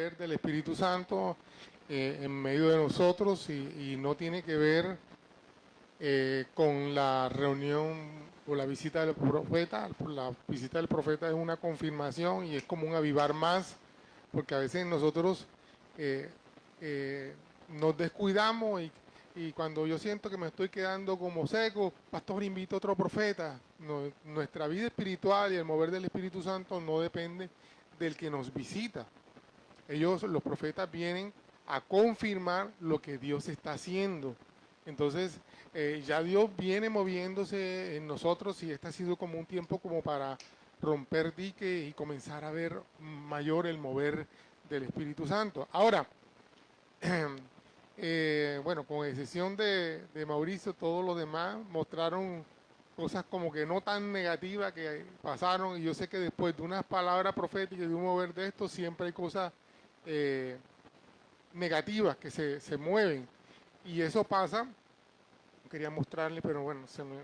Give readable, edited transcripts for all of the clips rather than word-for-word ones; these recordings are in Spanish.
mover del Espíritu Santo en medio de nosotros y no tiene que ver con la reunión o la visita del profeta. La visita del profeta es una confirmación y es como un avivar más, porque a veces nosotros eh, nos descuidamos y cuando yo siento que me estoy quedando como seco, pastor, invito a otro profeta. Nuestra vida espiritual y el mover del Espíritu Santo no depende del que nos visita. Ellos, los profetas, vienen a confirmar lo que Dios está haciendo. Entonces, ya Dios viene moviéndose en nosotros y este ha sido como un tiempo como para romper dique y comenzar a ver mayor el mover del Espíritu Santo. Ahora, bueno, con excepción de Mauricio, todos los demás mostraron cosas como que no tan negativas que pasaron, y yo sé que después de unas palabras proféticas y de un mover de esto, siempre hay cosas eh, negativas que se mueven, y eso pasa. Quería mostrarle, pero bueno, se me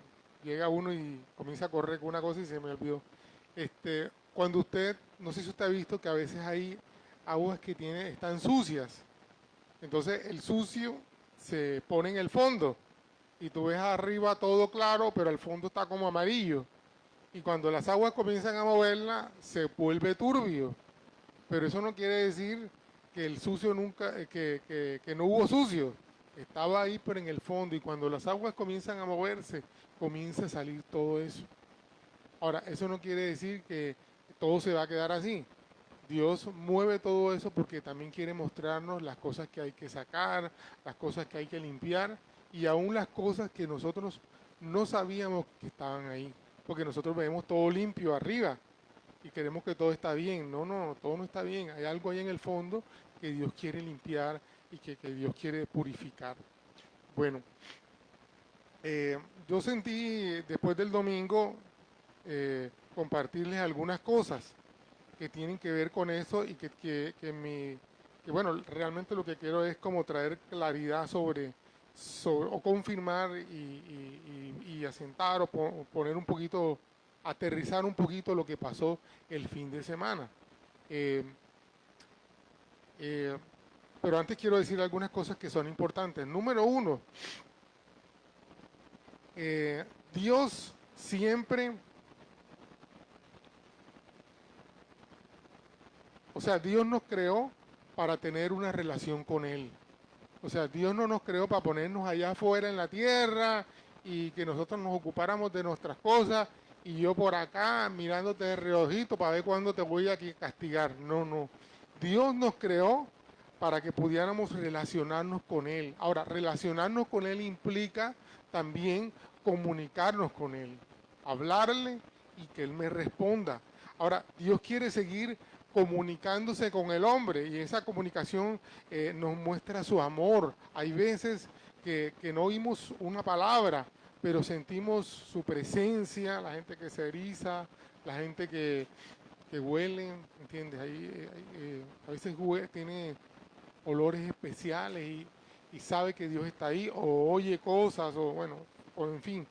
llega uno y comienza a correr con una cosa y se me olvidó. Cuando usted, no sé si usted ha visto que a veces hay aguas que están sucias, entonces el sucio se pone en el fondo y tú ves arriba todo claro, pero el fondo está como amarillo. Y cuando las aguas comienzan a moverla, se vuelve turbio. Pero eso no quiere decir que el sucio nunca, que no hubo sucio. Estaba ahí, pero en el fondo. Y cuando las aguas comienzan a moverse, comienza a salir todo eso. Ahora, eso no quiere decir que todo se va a quedar así. Dios mueve todo eso porque también quiere mostrarnos las cosas que hay que sacar, las cosas que hay que limpiar y aún las cosas que nosotros no sabíamos que estaban ahí. Porque nosotros vemos todo limpio arriba y queremos que todo está bien. No, no, todo no está bien. Hay algo ahí en el fondo que Dios quiere limpiar y que Dios quiere purificar. Bueno, yo sentí después del domingo compartirles algunas cosas que tienen que ver con eso y que bueno, realmente lo que quiero es como traer claridad sobre o confirmar y asentar o poner un poquito, aterrizar un poquito lo que pasó el fin de semana. Eh, eh, pero antes quiero decir algunas cosas que son importantes. Número uno, Dios siempre, o sea, Dios nos creó para tener una relación con Él. O sea, Dios no nos creó para ponernos allá afuera en la tierra y que nosotros nos ocupáramos de nuestras cosas y yo por acá mirándote de reojito para ver cuándo te voy a castigar. No, no. Dios nos creó para que pudiéramos relacionarnos con Él. Ahora, relacionarnos con Él implica también comunicarnos con Él, hablarle y que Él me responda. Ahora, Dios quiere seguir comunicándose con el hombre y esa comunicación nos muestra su amor. Hay veces que no oímos una palabra, pero sentimos su presencia, la gente que se eriza, la gente que huele, ¿entiendes? A veces tiene olores especiales y sabe que Dios está ahí, o oye cosas, o bueno, o en fin,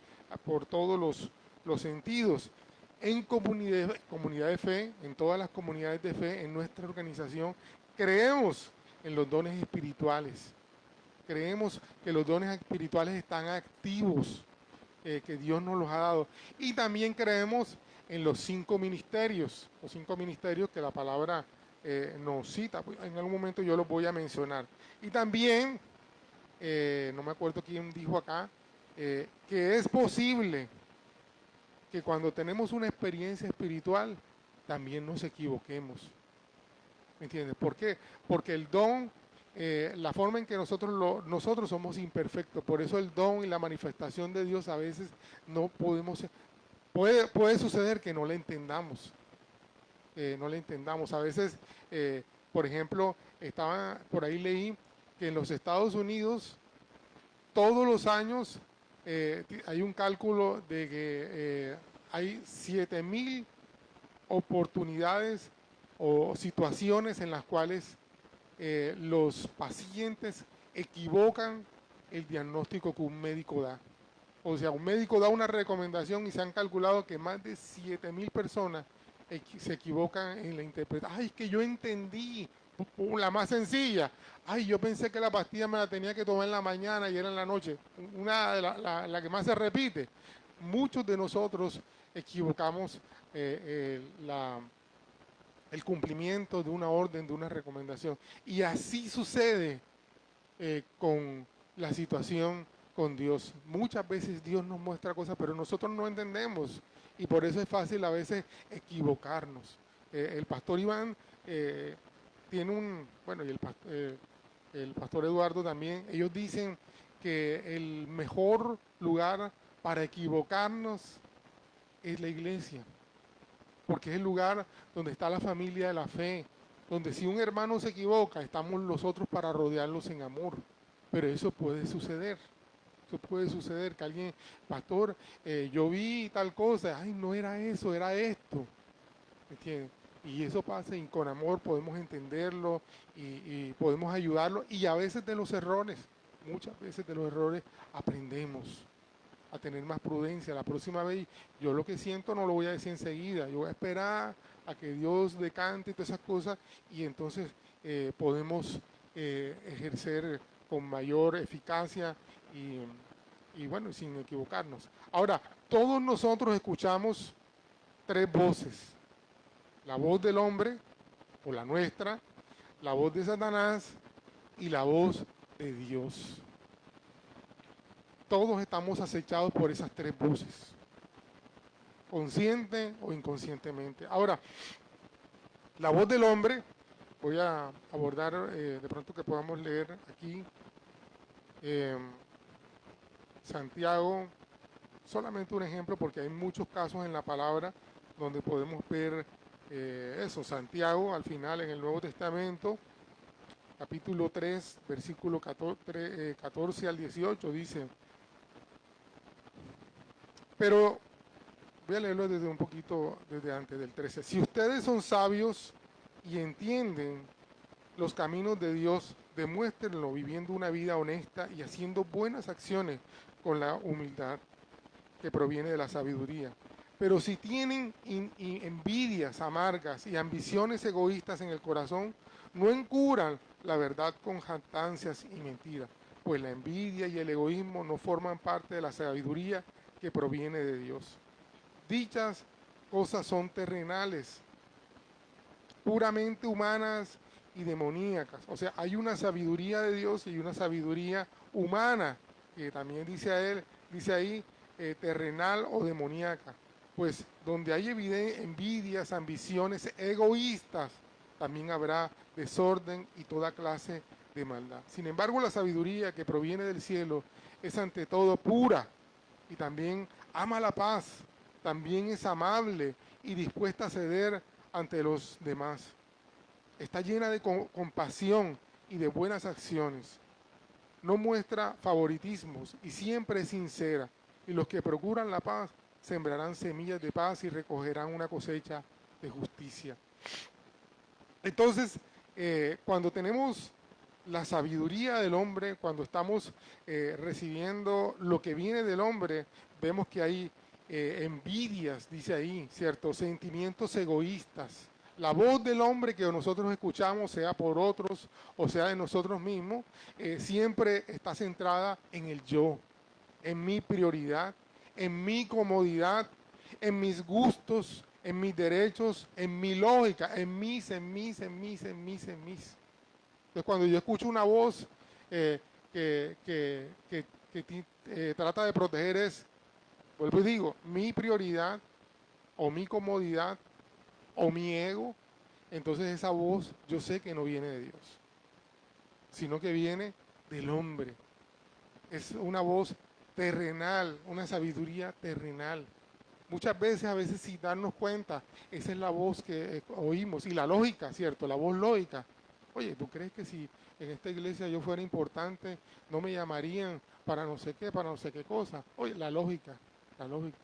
por todos los sentidos. En comunidad de fe, en todas las comunidades de fe, en nuestra organización, creemos en los dones espirituales. Creemos que los dones espirituales están activos, que Dios nos los ha dado. Y también creemos en los 5 ministerios que la palabra nos cita. En algún momento yo los voy a mencionar. Y también, no me acuerdo quién dijo acá, que es posible que cuando tenemos una experiencia espiritual, también nos equivoquemos. ¿Me entiendes? ¿Por qué? Porque el don, la forma en que nosotros somos imperfectos, por eso el don y la manifestación de Dios a veces no podemos, puede suceder que no la entendamos, no la entendamos. A veces, por ejemplo, por ahí leí que en los Estados Unidos todos los años hay un cálculo de que hay 7.000 oportunidades o situaciones en las cuales los pacientes equivocan el diagnóstico que un médico da. O sea, un médico da una recomendación y se han calculado que más de 7.000 personas se equivocan en la interpretación. Ay, es que yo entendí. La más sencilla. Ay, yo pensé que la pastilla me la tenía que tomar en la mañana y era en la noche. Una de la que más se repite. Muchos de nosotros equivocamos el cumplimiento de una orden, de una recomendación. Y así sucede con la situación con Dios. Muchas veces Dios nos muestra cosas, pero nosotros no entendemos. Y por eso es fácil a veces equivocarnos. El pastor Iván tiene bueno, y el pastor Eduardo también, ellos dicen que el mejor lugar para equivocarnos es la iglesia, porque es el lugar donde está la familia de la fe, donde si un hermano se equivoca, estamos nosotros para rodearlos en amor. Pero eso puede suceder. Eso puede suceder que alguien, pastor, yo vi tal cosa, ay, no era eso, era esto. ¿Me entiendes? Y eso pasa y con amor podemos entenderlo y podemos ayudarlo. Y a veces de los errores, muchas veces de los errores aprendemos a tener más prudencia. La próxima vez yo lo que siento no lo voy a decir enseguida, yo voy a esperar a que Dios decante y todas esas cosas y entonces podemos ejercer con mayor eficacia y bueno, sin equivocarnos. Ahora, todos nosotros escuchamos tres voces: la voz del hombre o la nuestra, la voz de Satanás y la voz de Dios. Todos estamos acechados por esas tres voces, consciente o inconscientemente. Ahora, la voz del hombre, voy a abordar de pronto que podamos leer aquí eh, Santiago, solamente un ejemplo porque hay muchos casos en la palabra donde podemos ver eso. Santiago al final en el Nuevo Testamento, capítulo 3, versículo 14 al 18 dice, pero voy a leerlo desde un poquito, desde antes del 13. Si ustedes son sabios y entienden los caminos de Dios, demuéstrenlo viviendo una vida honesta y haciendo buenas acciones con la humildad que proviene de la sabiduría. Pero si tienen envidias amargas y ambiciones egoístas en el corazón, no encubran la verdad con jactancias y mentiras, pues la envidia y el egoísmo no forman parte de la sabiduría que proviene de Dios. Dichas cosas son terrenales, puramente humanas y demoníacas. O sea, hay una sabiduría de Dios y una sabiduría humana, que también dice ahí, terrenal o demoníaca. Pues donde hay envidias, ambiciones egoístas, también habrá desorden y toda clase de maldad. Sin embargo, la sabiduría que proviene del cielo es ante todo pura y también ama la paz, también es amable y dispuesta a ceder ante los demás. Está llena de compasión y de buenas acciones. No muestra favoritismos y siempre es sincera. Y los que procuran la paz sembrarán semillas de paz y recogerán una cosecha de justicia. Entonces, cuando tenemos la sabiduría del hombre, cuando estamos recibiendo lo que viene del hombre, vemos que hay envidias, dice ahí, ¿cierto? Sentimientos egoístas. La voz del hombre que nosotros escuchamos, sea por otros o sea de nosotros mismos, siempre está centrada en el yo, en mi prioridad, en mi comodidad, en mis gustos, en mis derechos, en mi lógica, en mis. Entonces, cuando yo escucho una voz que trata de proteger es, vuelvo y digo, mi prioridad o mi comodidad o mi ego, entonces esa voz yo sé que no viene de Dios, sino que viene del hombre. Es una voz terrenal, una sabiduría terrenal. Muchas veces, a veces sin darnos cuenta, esa es la voz que oímos. Y la lógica, ¿cierto? La voz lógica. Oye, ¿tú crees que si en esta iglesia yo fuera importante, no me llamarían para no sé qué, para no sé qué cosa? Oye, la lógica, la lógica.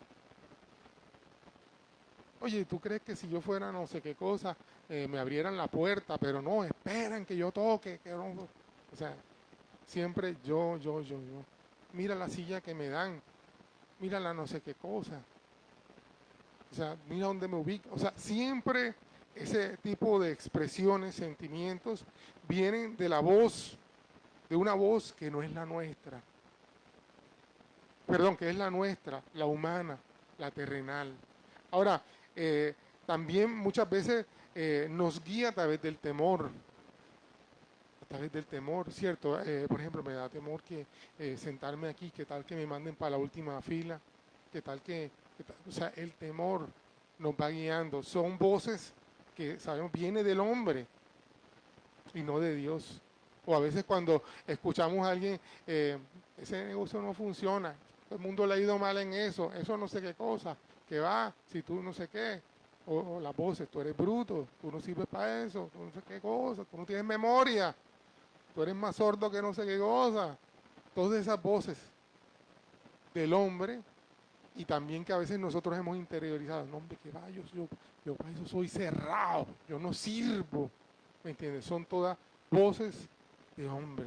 Oye, ¿tú crees que si yo fuera no sé qué cosa, me abrieran la puerta? Pero no, esperan que yo toque, que no. O sea, siempre yo. Mira la silla que me dan, mira la no sé qué cosa. O sea, mira dónde me ubico. O sea, siempre ese tipo de expresiones, sentimientos, vienen de la voz, de una voz que no es la nuestra. Perdón, que es la nuestra, la humana, la terrenal. Ahora, también muchas veces nos guía a través del temor, a través del temor, ¿cierto? Por ejemplo, me da temor que sentarme aquí, qué tal que me manden para la última fila, qué tal o sea, el temor nos va guiando. Son voces que sabemos viene del hombre y no de Dios. O a veces cuando escuchamos a alguien, ese negocio no funciona, todo el mundo le ha ido mal en eso no sé qué cosa, que va, si tú no sé qué, o las voces, tú eres bruto, tú no sirves para eso, tú no sé qué cosa, tú no tienes memoria, tú eres más sordo que no sé qué cosa. Todas esas voces del hombre y también que a veces nosotros hemos interiorizado, no hombre, que va, yo para eso soy cerrado, yo no sirvo, ¿me entiendes? Son todas voces de hombre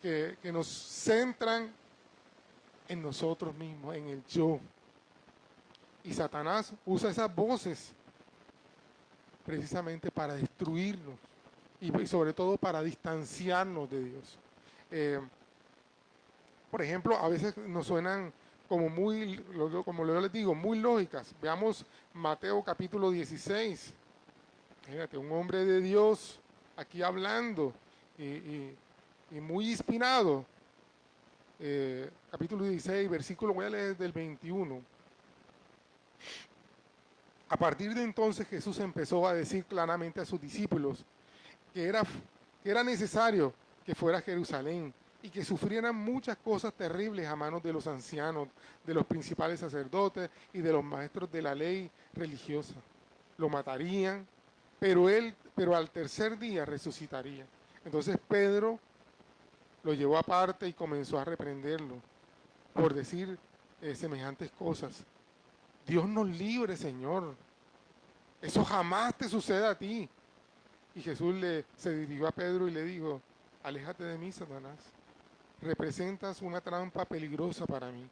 que nos centran en nosotros mismos, en el yo. Y Satanás usa esas voces precisamente para destruirnos y sobre todo para distanciarnos de Dios. Eh, por ejemplo, a veces nos suenan como como yo les digo, muy lógicas. Veamos Mateo capítulo 16. Fíjate, un hombre de Dios aquí hablando y muy inspirado. Capítulo 16, versículo, voy a leer del 21. A partir de entonces Jesús empezó a decir claramente a sus discípulos que era necesario que fuera a Jerusalén y que sufrieran muchas cosas terribles a manos de los ancianos, de los principales sacerdotes y de los maestros de la ley religiosa. Lo matarían, pero al tercer día resucitaría. Entonces Pedro lo llevó aparte y comenzó a reprenderlo por decir semejantes cosas. Dios nos libre, Señor. Eso jamás te sucede a ti. Y Jesús se dirigió a Pedro y le dijo, aléjate de mí, Satanás. Representas una trampa peligrosa para mí.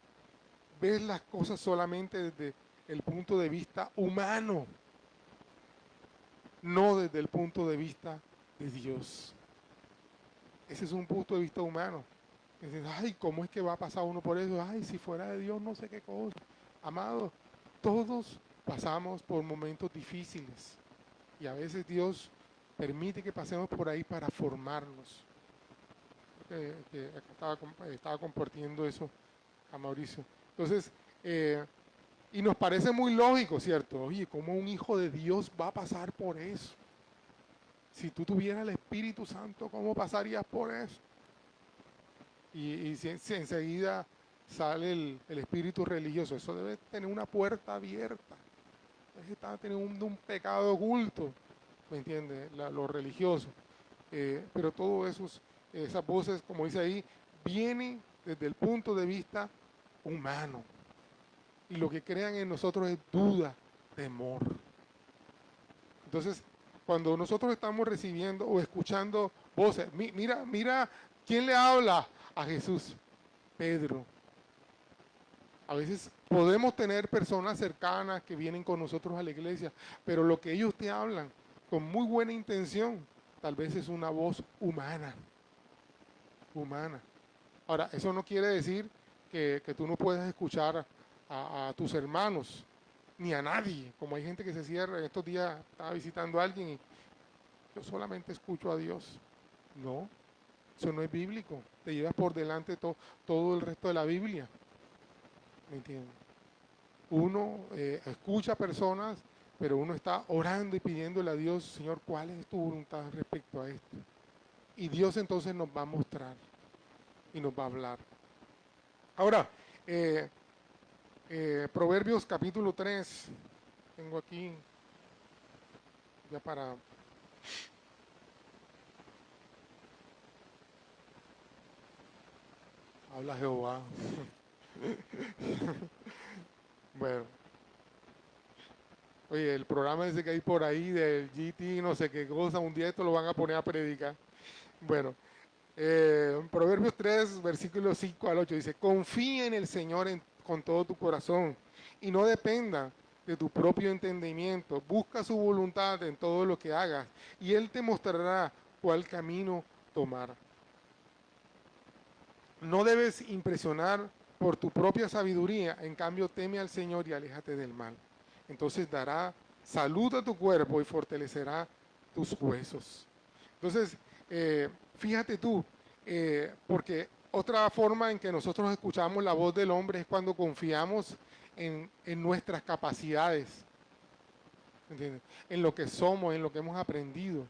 Ves las cosas solamente desde el punto de vista humano, no desde el punto de vista de Dios. Ese es un punto de vista humano. Dices, ay, ¿cómo es que va a pasar uno por eso? Ay, si fuera de Dios no sé qué cosa. Amado, todos pasamos por momentos difíciles y a veces Dios permite que pasemos por ahí para formarnos. Estaba compartiendo eso a Mauricio. Entonces, y nos parece muy lógico, ¿cierto? Oye, ¿cómo un hijo de Dios va a pasar por eso? Si tú tuvieras el Espíritu Santo, ¿cómo pasarías por eso? Y si enseguida sale el espíritu religioso, eso debe tener una puerta abierta. Está teniendo un pecado oculto, ¿me entiendes? Lo religioso. Pero todo esas voces, como dice ahí, vienen desde el punto de vista humano. Y lo que crean en nosotros es duda, temor. Entonces, cuando nosotros estamos recibiendo o escuchando voces, mira, ¿quién le habla? A Jesús, Pedro. A veces podemos tener personas cercanas que vienen con nosotros a la iglesia, pero lo que ellos te hablan con muy buena intención, tal vez es una voz humana. Ahora, eso no quiere decir que tú no puedes escuchar a tus hermanos, ni a nadie. Como hay gente que se cierra, estos días estaba visitando a alguien y yo solamente escucho a Dios. No, eso no es bíblico. Te llevas por delante todo el resto de la Biblia. ¿Me entiendes? Uno escucha personas, pero uno está orando y pidiéndole a Dios, Señor, ¿cuál es tu voluntad respecto a esto? Y Dios entonces nos va a mostrar y nos va a hablar. Ahora, Proverbios capítulo 3, tengo aquí ya para... Habla Jehová. Bueno, oye, el programa ese que hay por ahí del GT, no sé qué cosa, un día esto lo van a poner a predicar. Bueno, Proverbios 3, versículos 5 al 8 dice, confía en el Señor con todo tu corazón y no dependa de tu propio entendimiento. Busca su voluntad en todo lo que hagas y Él te mostrará cuál camino tomar. No debes impresionar por tu propia sabiduría, en cambio teme al Señor y aléjate del mal. Entonces dará salud a tu cuerpo y fortalecerá tus huesos. Entonces, fíjate tú, porque otra forma en que nosotros escuchamos la voz del hombre es cuando confiamos en nuestras capacidades, ¿entiendes? En lo que somos, en lo que hemos aprendido.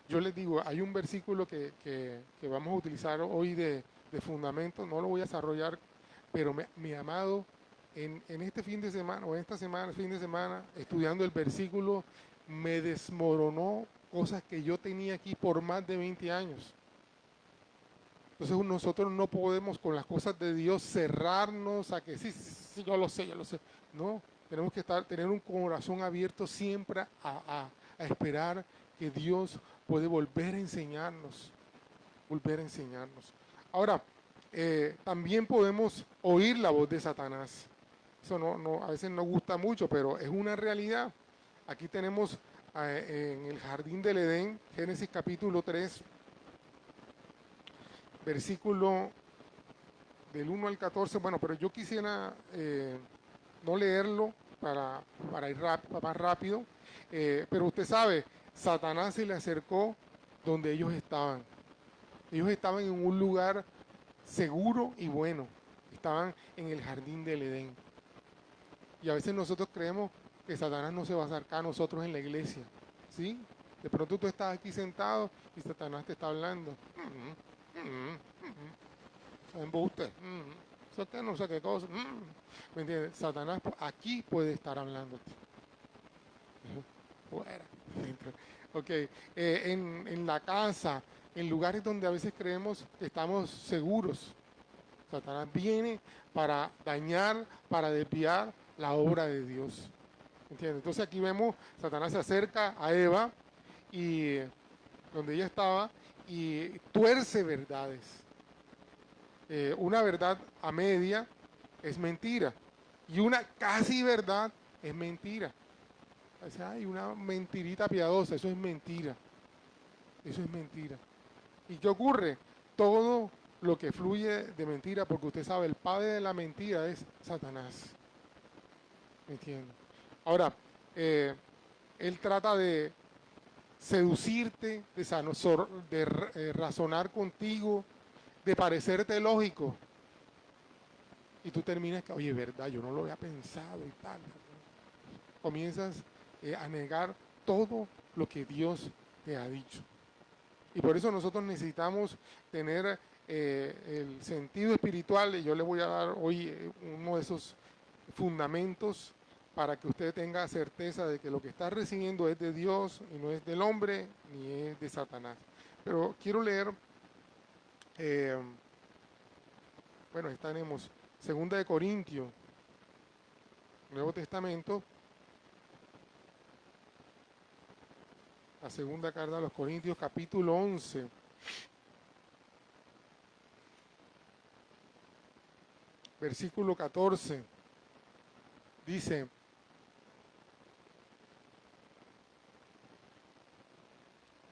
Yo les digo, hay un versículo que vamos a utilizar hoy de fundamento, no lo voy a desarrollar, pero mi amado, en este fin de semana, o en esta semana, fin de semana, estudiando el versículo, me desmoronó cosas que yo tenía aquí por más de 20 años. Entonces nosotros no podemos con las cosas de Dios cerrarnos a que sí, sí, yo lo sé, yo lo sé. No, tenemos que tener un corazón abierto siempre a esperar que Dios puede volver a enseñarnos, volver a enseñarnos. Ahora, también podemos oír la voz de Satanás. Eso a veces no gusta mucho, pero es una realidad. Aquí tenemos en el jardín del Edén, Génesis capítulo 3, versículo del 1 al 14. Bueno, pero yo quisiera no leerlo para ir más rápido. Pero usted sabe, Satanás se le acercó donde ellos estaban. Ellos estaban en un lugar seguro y bueno. Estaban en el jardín del Edén. Y a veces nosotros creemos que Satanás no se va a acercar a nosotros en la iglesia. ¿Sí? De pronto tú estás aquí sentado y Satanás te está hablando. Embuste. Eso que no sé qué cosa. ¿Me entiendes? Satanás aquí puede estar hablándote. Fuera. Ok. En la casa, en lugares donde a veces creemos que estamos seguros. Satanás viene para dañar, para desviar la obra de Dios. ¿Entiendes? Entonces aquí vemos, Satanás se acerca a Eva y donde ella estaba y tuerce verdades. Una verdad a media es mentira y una casi verdad es mentira. O sea, hay una mentirita piadosa, eso es mentira. Eso es mentira. ¿Y qué ocurre? Todo lo que fluye de mentira, porque usted sabe, el padre de la mentira es Satanás. ¿Me entiende? Ahora, él trata de seducirte, de razonar contigo, de parecerte lógico. Y tú terminas que, oye, verdad, yo no lo había pensado y tal. Comienzas a negar todo lo que Dios te ha dicho. Y por eso nosotros necesitamos tener el sentido espiritual, y yo le voy a dar hoy uno de esos fundamentos para que usted tenga certeza de que lo que está recibiendo es de Dios y no es del hombre ni es de Satanás. Pero quiero leer, bueno, ahí tenemos 2 Corintios, Nuevo Testamento, la segunda carta a los Corintios, capítulo 11. Versículo 14. Dice: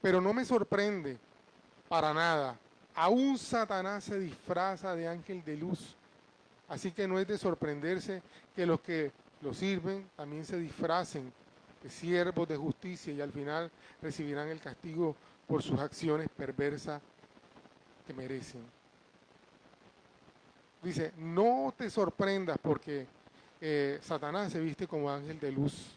pero no me sorprende para nada. Aún Satanás se disfraza de ángel de luz. Así que no es de sorprenderse que los que lo sirven también se disfracen de siervos de justicia y al final recibirán el castigo por sus acciones perversas que merecen. Dice, no te sorprendas porque Satanás se viste como ángel de luz.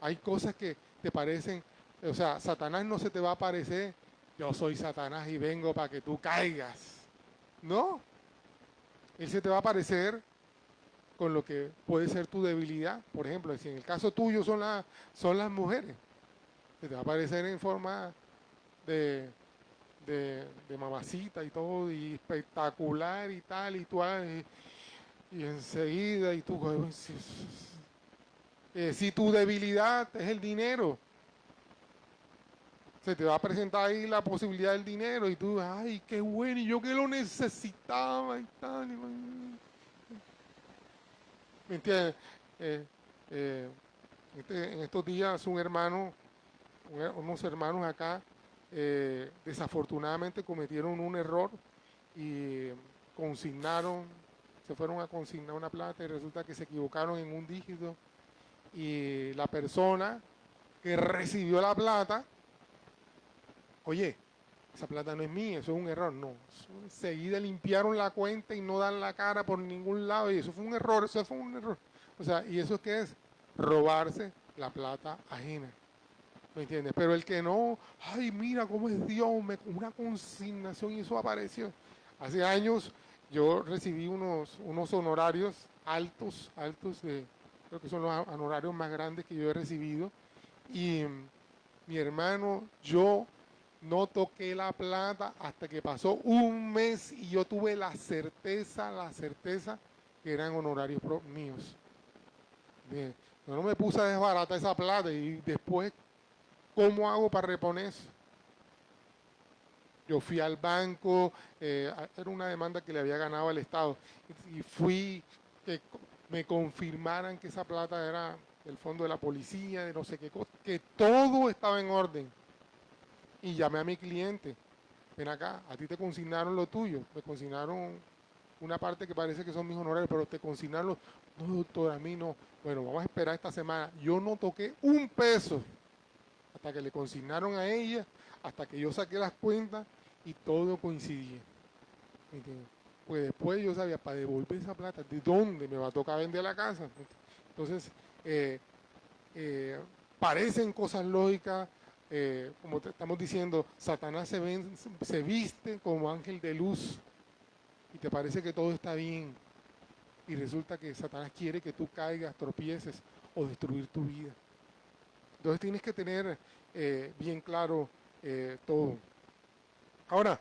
Hay cosas que te parecen, o sea, Satanás no se te va a aparecer, yo soy Satanás y vengo para que tú caigas. No, él se te va a aparecer con lo que puede ser tu debilidad. Por ejemplo, si en el caso tuyo son las mujeres, se te va a aparecer en forma de mamacita y todo, y espectacular y tal, y tú y enseguida, y tú, si tu debilidad es el dinero, se te va a presentar ahí la posibilidad del dinero, y tú, ay, qué bueno, y yo que lo necesitaba y tal. ¿Me entiendes? eh, eh, en estos días unos hermanos acá, desafortunadamente cometieron un error y consignaron, se fueron a consignar una plata y resulta que se equivocaron en un dígito y la persona que recibió la plata, oye, esa plata no es mía, eso es un error, no. Enseguida limpiaron la cuenta y no dan la cara por ningún lado y eso fue un error, eso fue un error. O sea, ¿y eso qué es? Robarse la plata ajena. ¿Me entiendes? Pero el que no, ay, mira cómo es Dios, una consignación y eso apareció. Hace años yo recibí unos honorarios altos, creo que son los honorarios más grandes que yo he recibido. Y mi hermano, yo no toqué la plata hasta que pasó un mes y yo tuve la certeza que eran honorarios míos. Bien, yo no me puse a desbaratar esa plata y después, ¿cómo hago para reponer eso? Yo fui al banco, era una demanda que le había ganado al Estado, y fui que me confirmaran que esa plata era del fondo de la policía, de no sé qué cosa, que todo estaba en orden. Y llamé a mi cliente, ven acá, a ti te consignaron lo tuyo, me consignaron una parte que parece que son mis honorarios, pero te consignaron, no doctor, a mí no. Bueno, vamos a esperar esta semana. Yo no toqué un peso hasta que le consignaron a ella, hasta que yo saqué las cuentas y todo coincidía. ¿Entiendes? Pues después yo sabía, para devolver esa plata, ¿de dónde me va a tocar vender la casa? Entonces, eh, eh, parecen cosas lógicas, como te estamos diciendo, Satanás se viste como ángel de luz y te parece que todo está bien y resulta que Satanás quiere que tú caigas, tropieces o destruir tu vida. Entonces tienes que tener bien claro todo. Ahora,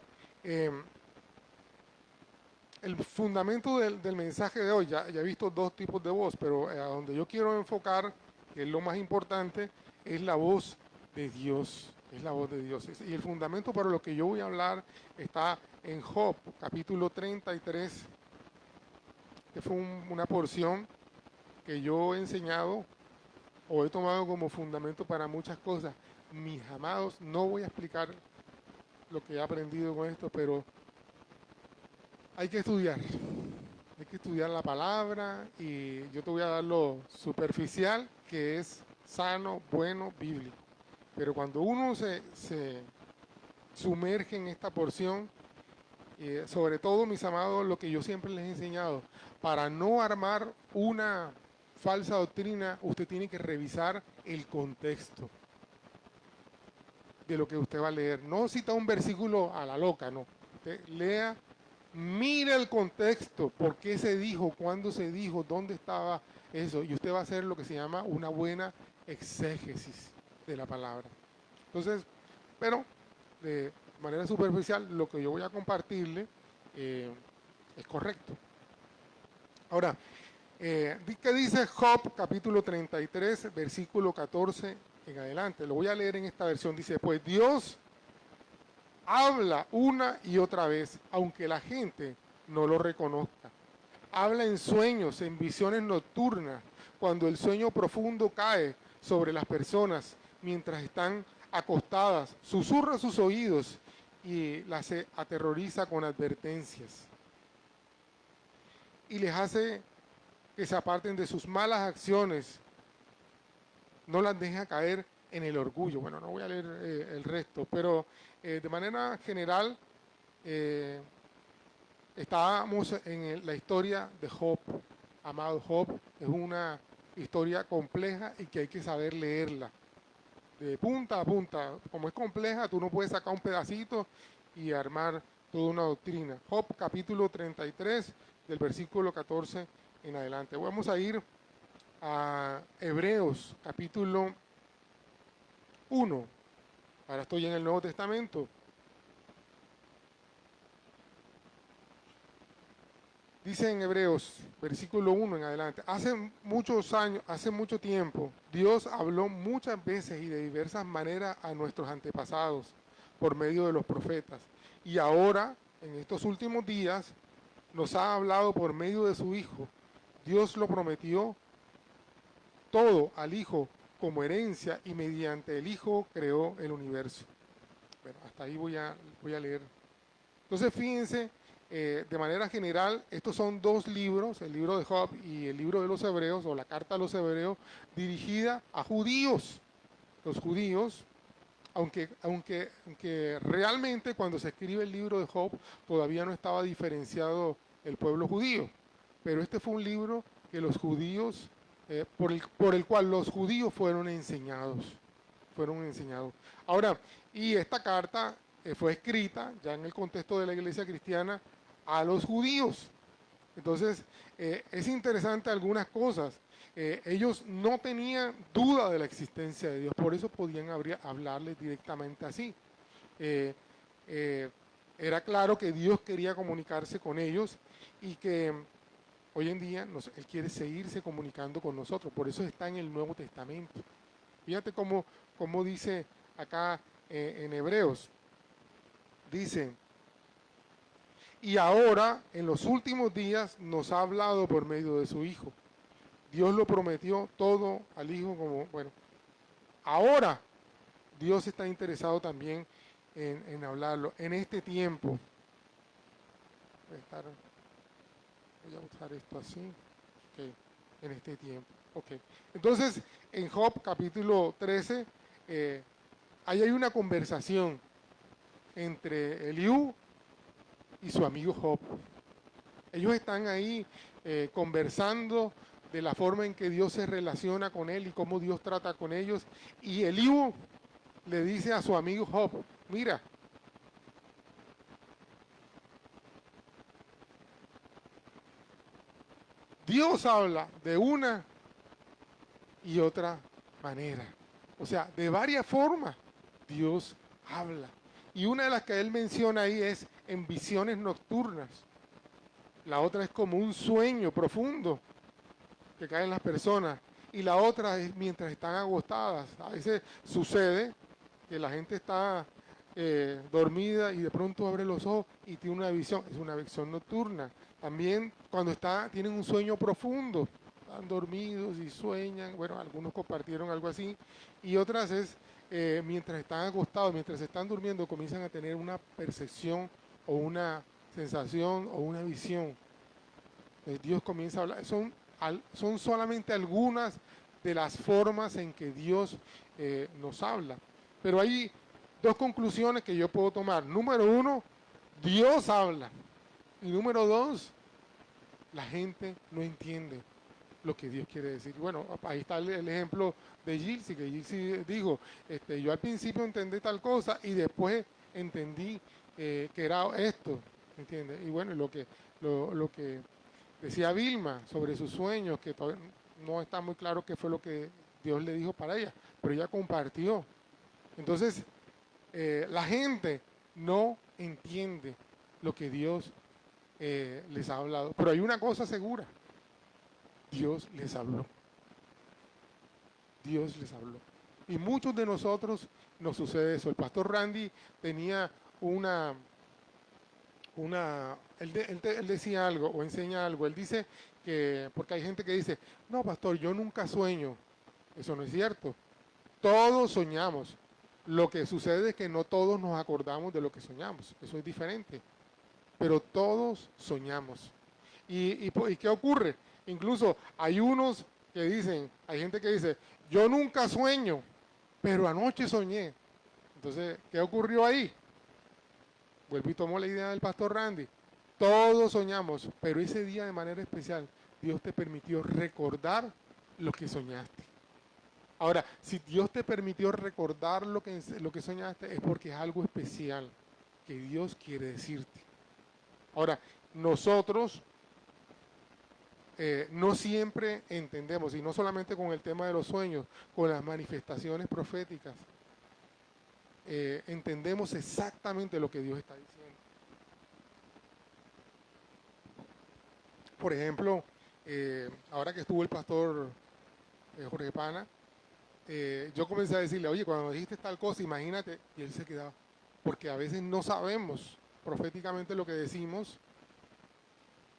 el fundamento del mensaje de hoy, ya he visto dos tipos de voz, pero a donde yo quiero enfocar, que es lo más importante, es la voz de Dios. Es la voz de Dios. Y el fundamento para lo que yo voy a hablar está en Job, capítulo 33, que fue una porción que yo he enseñado o he tomado como fundamento para muchas cosas. Mis amados, no voy a explicar lo que he aprendido con esto, pero hay que estudiar. Hay que estudiar la palabra y yo te voy a dar lo superficial, que es sano, bueno, bíblico. Pero cuando uno se sumerge en esta porción, sobre todo, mis amados, lo que yo siempre les he enseñado, para no armar una falsa doctrina, usted tiene que revisar el contexto de lo que usted va a leer. No cita un versículo a la loca, no. Usted lea, mire el contexto, por qué se dijo, cuándo se dijo, dónde estaba eso, y usted va a hacer lo que se llama una buena exégesis de la palabra. Entonces, pero de manera superficial, lo que yo voy a compartirle es correcto. Ahora, ¿qué dice Job capítulo 33, versículo 14 en adelante? Lo voy a leer en esta versión. Dice, pues Dios habla una y otra vez, aunque la gente no lo reconozca. Habla en sueños, en visiones nocturnas, cuando el sueño profundo cae sobre las personas mientras están acostadas, susurra sus oídos y las aterroriza con advertencias. Y les hace que se aparten de sus malas acciones, no las deja caer en el orgullo. Bueno, no voy a leer el resto, pero de manera general estábamos en la historia de Job. Amado, Job es una historia compleja y que hay que saber leerla de punta a punta. Como es compleja, tú no puedes sacar un pedacito y armar toda una doctrina. Job capítulo 33, del versículo 14 en adelante. Vamos a ir a Hebreos capítulo 1. Ahora estoy en el Nuevo Testamento. Dice en Hebreos, versículo 1 en adelante, hace muchos años, hace mucho tiempo, Dios habló muchas veces y de diversas maneras a nuestros antepasados por medio de los profetas. Y ahora, en estos últimos días, nos ha hablado por medio de su Hijo. Dios lo prometió todo al Hijo como herencia y mediante el Hijo creó el universo. Bueno, hasta ahí voy a leer. Entonces fíjense, de manera general, estos son dos libros, el libro de Job y el libro de los Hebreos, o la carta a los Hebreos, dirigida a judíos. Los judíos, aunque realmente cuando se escribe el libro de Job todavía no estaba diferenciado el pueblo judío, pero este fue un libro que los judíos, por el cual los judíos fueron enseñados. Ahora, y esta carta fue escrita ya en el contexto de la iglesia cristiana a los judíos. Entonces, es interesante algunas cosas. Ellos no tenían duda de la existencia de Dios, por eso podían hablarles directamente así. Era claro que Dios quería comunicarse con ellos y que hoy en día Él quiere seguirse comunicando con nosotros, por eso está en el Nuevo Testamento. Fíjate cómo dice acá en Hebreos, dice: y ahora, en los últimos días, nos ha hablado por medio de su Hijo. Dios lo prometió todo al Hijo como, bueno, ahora Dios está interesado también en hablarlo. En este tiempo, voy a usar esto así, okay, en este tiempo. Okay. Entonces, en Job capítulo 13, ahí hay una conversación entre Eliú y su amigo Job. Ellos están ahí conversando de la forma en que Dios se relaciona con él y cómo Dios trata con ellos. Y Eliú le dice a su amigo Job: mira, Dios habla de una y otra manera. O sea, de varias formas Dios habla. Y una de las que él menciona ahí es en visiones nocturnas. La otra es como un sueño profundo que caen las personas. Y la otra es mientras están agotadas. A veces sucede que la gente está dormida y de pronto abre los ojos y tiene una visión. Es una visión nocturna. También cuando tienen un sueño profundo. Están dormidos y sueñan. Bueno, algunos compartieron algo así. Y otras es mientras están acostados, mientras están durmiendo, comienzan a tener una percepción o una sensación o una visión. Dios comienza a hablar. Son solamente algunas de las formas en que Dios nos habla. Pero hay dos conclusiones que yo puedo tomar. Número uno, Dios habla. Y número dos, la gente no entiende lo que Dios quiere decir. Bueno, ahí está el ejemplo de Gilsi, que Gilsi dijo, yo al principio entendí tal cosa y después entendí que era esto, ¿entiendes? Y bueno, lo que decía Vilma sobre sus sueños, que todavía no está muy claro qué fue lo que Dios le dijo para ella, pero ella compartió. Entonces, la gente no entiende lo que Dios les ha hablado. Pero hay una cosa segura, Dios les habló. Dios les habló. Y muchos de nosotros nos sucede eso. El pastor Randy tenía él decía algo o enseña algo. Él dice que, porque hay gente que dice, no, pastor, yo nunca sueño. Eso no es cierto. Todos soñamos. Lo que sucede es que no todos nos acordamos de lo que soñamos. Eso es diferente. Pero todos soñamos. ¿Y qué ocurre? Incluso hay unos que dicen, hay gente que dice, yo nunca sueño, pero anoche soñé. Entonces, ¿qué ocurrió ahí? Vuelvo y tomo la idea del pastor Randy. Todos soñamos, pero ese día de manera especial, Dios te permitió recordar lo que soñaste. Ahora, si Dios te permitió recordar lo que soñaste, es porque es algo especial que Dios quiere decirte. Ahora, nosotros no siempre entendemos, y no solamente con el tema de los sueños, con las manifestaciones proféticas, entendemos exactamente lo que Dios está diciendo. Por ejemplo, ahora que estuvo el pastor Jorge Pana, yo comencé a decirle, oye, cuando dijiste tal cosa, imagínate, y él se quedaba, porque a veces no sabemos proféticamente lo que decimos,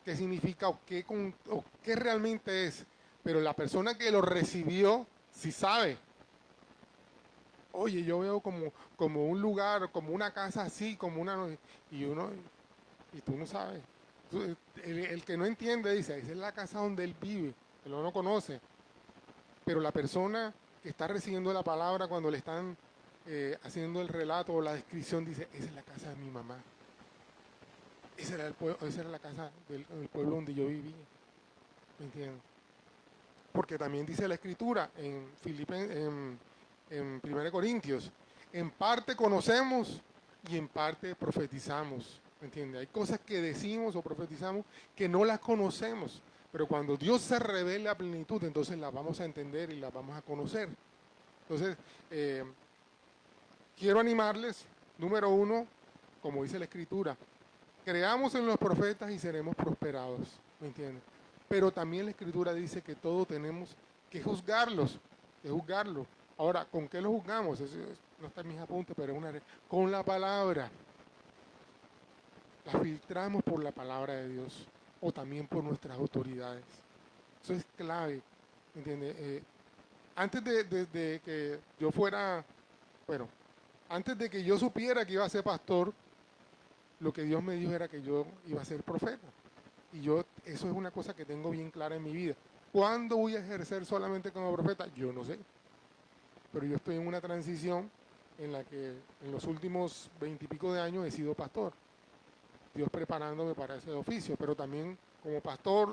qué significa o qué realmente es. pero la persona que lo recibió sí sabe. Oye, yo veo como un lugar, como una casa así, como una... y tú no sabes. El que no entiende dice, esa es la casa donde él vive, él no lo conoce. Pero la persona que está recibiendo la palabra cuando le están haciendo el relato o la descripción dice, esa es la casa de mi mamá. Esa era la casa del pueblo donde yo viví. ¿Me entiendes? Porque también dice la escritura en 1 Corintios, en parte conocemos y en parte profetizamos. ¿Me entiendes? Hay cosas que decimos o profetizamos que no las conocemos, pero cuando Dios se revela a plenitud, entonces las vamos a entender y las vamos a conocer. Entonces, quiero animarles, número uno, como dice la escritura, creamos en los profetas y seremos prosperados, ¿me entiendes? Pero también la escritura dice que todos tenemos que juzgarlos, que juzgarlo. Ahora, ¿con qué lo juzgamos? Eso no está en mis apuntes, pero es con la palabra. La filtramos por la palabra de Dios o también por nuestras autoridades. Eso es clave, ¿me entiendes? Antes de que yo fuera, bueno, antes de que yo supiera que iba a ser pastor, lo que Dios me dijo era que yo iba a ser profeta. Y eso es una cosa que tengo bien clara en mi vida. ¿Cuándo voy a ejercer solamente como profeta? Yo no sé. Pero yo estoy en una transición en la que en los últimos 20 y pico de años he sido pastor. Dios preparándome para ese oficio, pero también como pastor,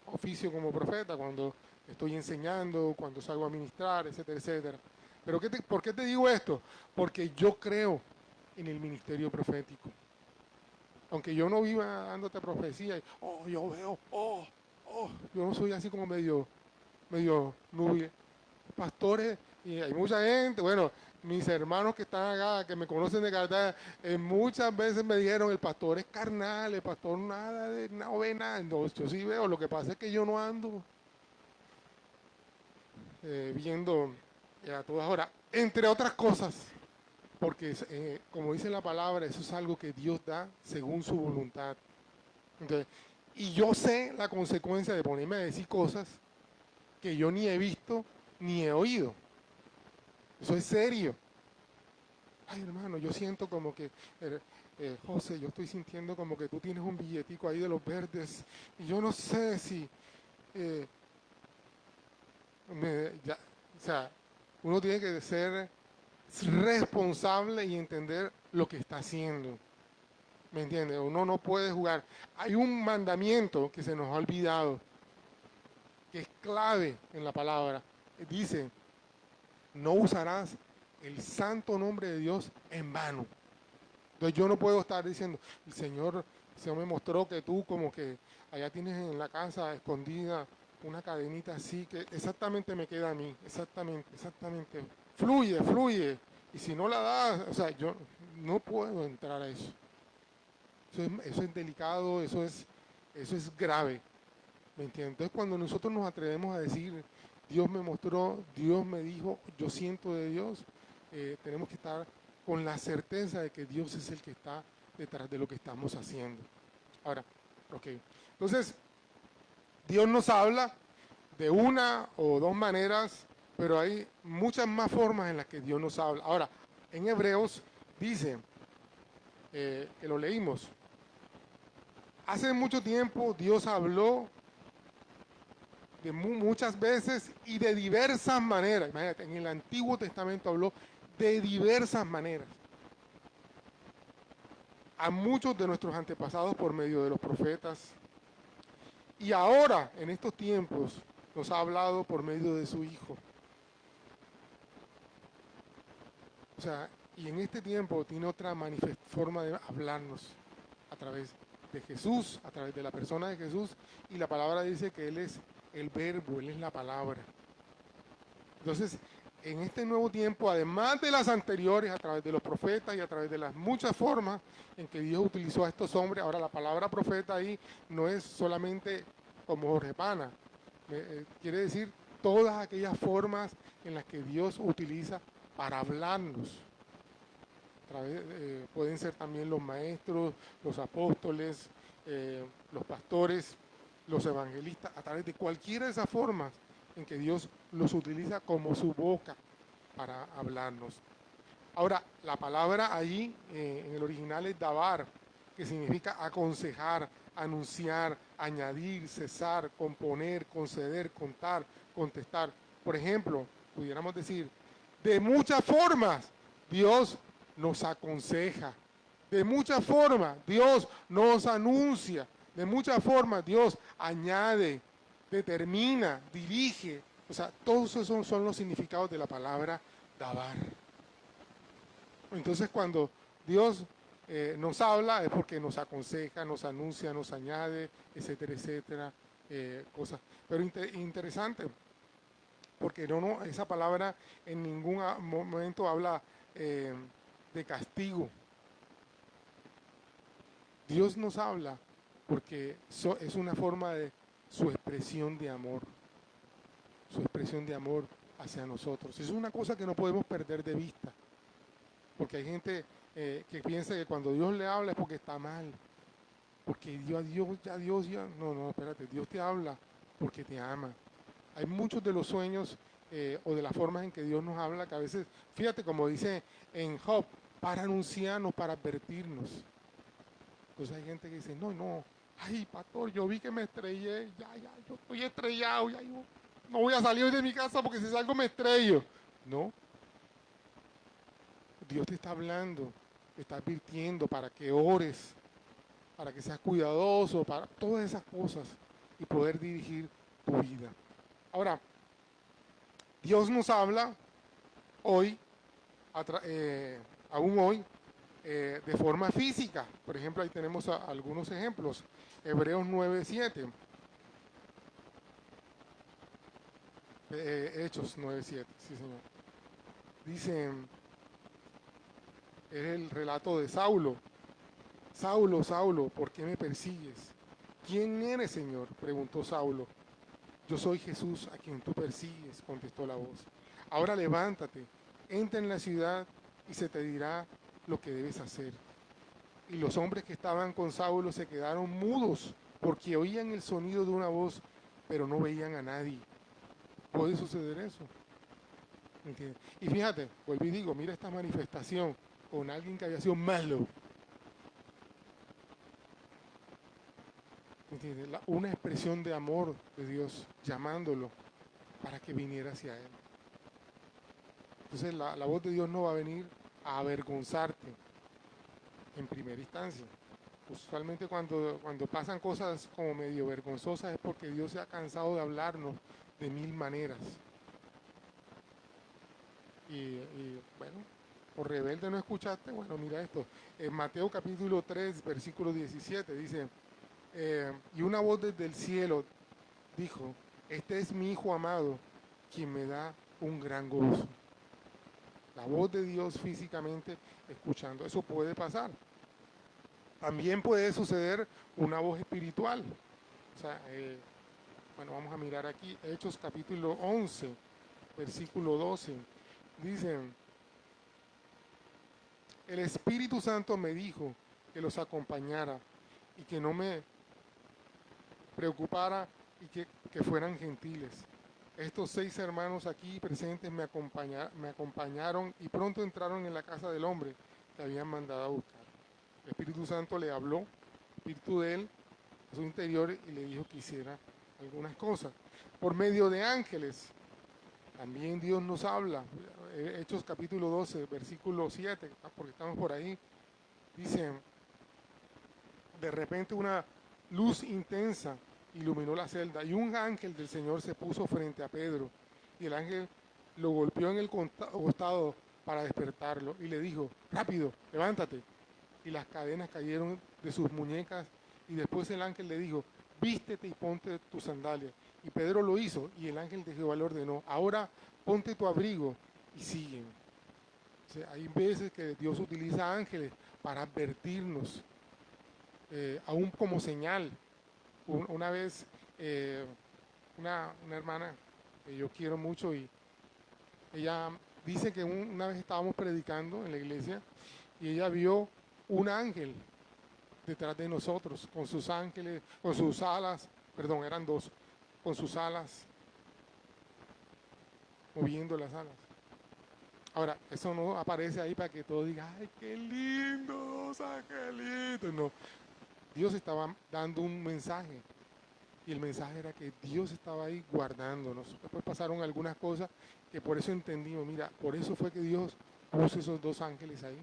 oficio como profeta, cuando estoy enseñando, cuando salgo a ministrar, etcétera, etcétera. Pero ¿por qué te digo esto? Porque yo creo en el ministerio profético. Aunque yo no viva dándote profecía, yo veo, yo no soy así como medio nubile. Pastores, y hay mucha gente, bueno, mis hermanos que están acá, que me conocen de Cartagena, muchas veces me dijeron, el pastor es carnal, el pastor no ve nada. No, yo sí veo, lo que pasa es que yo no ando viendo a todas horas, entre otras cosas, porque como dice la palabra, eso es algo que Dios da según su voluntad. Entonces, y yo sé la consecuencia de ponerme a decir cosas que yo ni he visto ni he oído. Eso es serio. Ay, hermano, yo siento como que, José, yo estoy sintiendo como que tú tienes un billetico ahí de los verdes y yo no sé si, eh, o sea, uno tiene que ser responsable y entender lo que está haciendo. ¿Me entiendes? Uno no puede jugar. Hay un mandamiento que se nos ha olvidado, que es clave en la palabra. Dice, no usarás el santo nombre de Dios en vano. Entonces yo no puedo estar diciendo, el Señor me mostró que tú como que allá tienes en la casa escondida una cadenita así, que exactamente me queda a mí, exactamente. Fluye, fluye. Y si no la das, o sea, yo no puedo entrar a eso. Eso es delicado, eso es grave. ¿Me entiendes? Entonces cuando nosotros nos atrevemos a decir, Dios me mostró, Dios me dijo, yo siento de Dios, tenemos que estar con la certeza de que Dios es el que está detrás de lo que estamos haciendo. Ahora, ok. Entonces, Dios nos habla de una o dos maneras, pero hay muchas más formas en las que Dios nos habla. Ahora, en Hebreos dice, que lo leímos, hace mucho tiempo Dios habló de muchas veces y de diversas maneras. Imagínate, en el Antiguo Testamento habló de diversas maneras a muchos de nuestros antepasados por medio de los profetas. Y ahora, en estos tiempos, nos ha hablado por medio de su Hijo. O sea, y en este tiempo tiene otra forma de hablarnos a través de Jesús, a través de la persona de Jesús. Y la palabra dice que Él es el verbo, Él es la palabra. Entonces, en este nuevo tiempo, además de las anteriores, a través de los profetas y a través de las muchas formas en que Dios utilizó a estos hombres, ahora la palabra profeta ahí no es solamente como Jorge Pana, quiere decir todas aquellas formas en las que Dios utiliza para hablarnos. Pueden ser también los maestros, los apóstoles, los pastores. los evangelistas, a través de cualquiera de esas formas en que Dios los utiliza como su boca para hablarnos. Ahora, la palabra ahí en el original es dabar, que significa aconsejar, anunciar, añadir, cesar, componer, conceder, contar, contestar. Por ejemplo, pudiéramos decir, de muchas formas Dios nos aconseja, de muchas formas Dios nos anuncia, de muchas formas Dios añade, determina, dirige. O sea, todos esos son los significados de la palabra dabar. Entonces cuando Dios nos habla es porque nos aconseja, nos anuncia, nos añade, etcétera, etcétera, cosas. Pero interesante, porque esa palabra en ningún momento habla de castigo. Dios nos habla porque es una forma de su expresión de amor, su expresión de amor hacia nosotros. Es una cosa que no podemos perder de vista. Porque hay gente que piensa que cuando Dios le habla es porque está mal. Porque Dios ya. No, espérate, Dios te habla porque te ama. Hay muchos de los sueños o de las formas en que Dios nos habla que a veces, fíjate como dice en Job, para anunciarnos, para advertirnos. Entonces hay gente que dice, no, ay, pastor, yo vi que me estrellé, yo estoy estrellado, ya yo no voy a salir hoy de mi casa porque si salgo me estrello. No, Dios te está hablando, te está advirtiendo para que ores, para que seas cuidadoso, para todas esas cosas y poder dirigir tu vida. Ahora, Dios nos habla hoy, aún hoy, de forma física. Por ejemplo, ahí tenemos algunos ejemplos. Hebreos 9:7. Hechos 9:7, sí señor. Dicen, es el relato de Saulo. Saulo, Saulo, ¿por qué me persigues? ¿Quién eres, Señor? Preguntó Saulo. Yo soy Jesús a quien tú persigues, contestó la voz. Ahora levántate, entra en la ciudad y se te dirá lo que debes hacer. Y los hombres que estaban con Saulo se quedaron mudos porque oían el sonido de una voz, pero no veían a nadie. ¿Puede suceder eso? ¿Entiendes? Y fíjate, vuelvo y digo, mira esta manifestación con alguien que había sido malo. ¿Entiendes? Una expresión de amor de Dios llamándolo para que viniera hacia Él. Entonces la voz de Dios no va a venir a avergonzarte en primera instancia. Usualmente cuando pasan cosas como medio vergonzosas es porque Dios se ha cansado de hablarnos de mil maneras. Y bueno, por rebelde no escuchaste, bueno, mira esto. En Mateo capítulo 3, versículo 17 dice, y una voz desde el cielo dijo, este es mi Hijo amado, quien me da un gran gozo. La voz de Dios físicamente escuchando, eso puede pasar. También puede suceder una voz espiritual. O sea, bueno, vamos a mirar aquí, Hechos capítulo 11, versículo 12. Dicen, el Espíritu Santo me dijo que los acompañara y que no me preocupara y que fueran gentiles. Estos 6 hermanos aquí presentes me acompañaron y pronto entraron en la casa del hombre que habían mandado a buscar. El Espíritu Santo le habló, el Espíritu de él, a su interior y le dijo que hiciera algunas cosas. Por medio de ángeles, también Dios nos habla. Hechos capítulo 12, versículo 7, porque estamos por ahí, dice, de repente una luz intensa iluminó la celda y un ángel del Señor se puso frente a Pedro y el ángel lo golpeó en el costado para despertarlo y le dijo, rápido, levántate. Y las cadenas cayeron de sus muñecas y después el ángel le dijo, vístete y ponte tus sandalias. Y Pedro lo hizo y el ángel de Jehová le ordenó, ahora ponte tu abrigo y sigue. O sea, hay veces que Dios utiliza ángeles para advertirnos, aún como señal. Una vez una hermana que yo quiero mucho y ella dice que una vez estábamos predicando en la iglesia y ella vio un ángel detrás de nosotros con sus ángeles, con sus alas perdón, eran dos, con sus alas, moviendo las alas. Ahora, eso no aparece ahí para que todos digan, ay, qué lindo, dos angelitos. No, Dios estaba dando un mensaje y el mensaje era que Dios estaba ahí guardándonos. Después pasaron algunas cosas que por eso entendimos, mira, por eso fue que Dios puso esos dos ángeles ahí,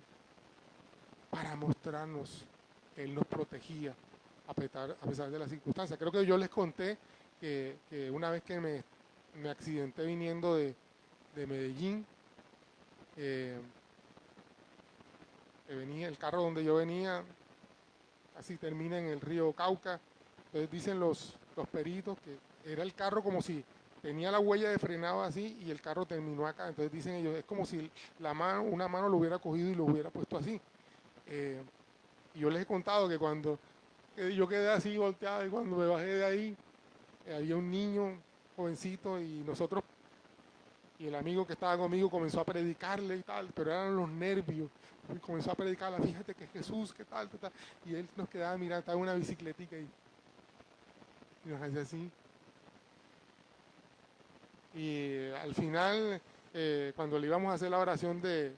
para mostrarnos que Él nos protegía a pesar de las circunstancias. Creo que yo les conté que una vez que me accidenté viniendo de Medellín, eh, que venía, el carro donde yo venía, así termina en el río Cauca. Entonces dicen los peritos que era el carro como si tenía la huella de frenado así y el carro terminó acá. Entonces dicen ellos, es como si una mano lo hubiera cogido y lo hubiera puesto así. Y yo les he contado que cuando yo quedé así volteado y cuando me bajé de ahí, había un niño jovencito y nosotros, y el amigo que estaba conmigo comenzó a predicarle y tal, pero eran los nervios. Y comenzó a predicarle, fíjate que Jesús, que tal, tal. Y él nos quedaba mirando, estaba en una bicicletica y nos hacía así. Y al final, cuando le íbamos a hacer la oración de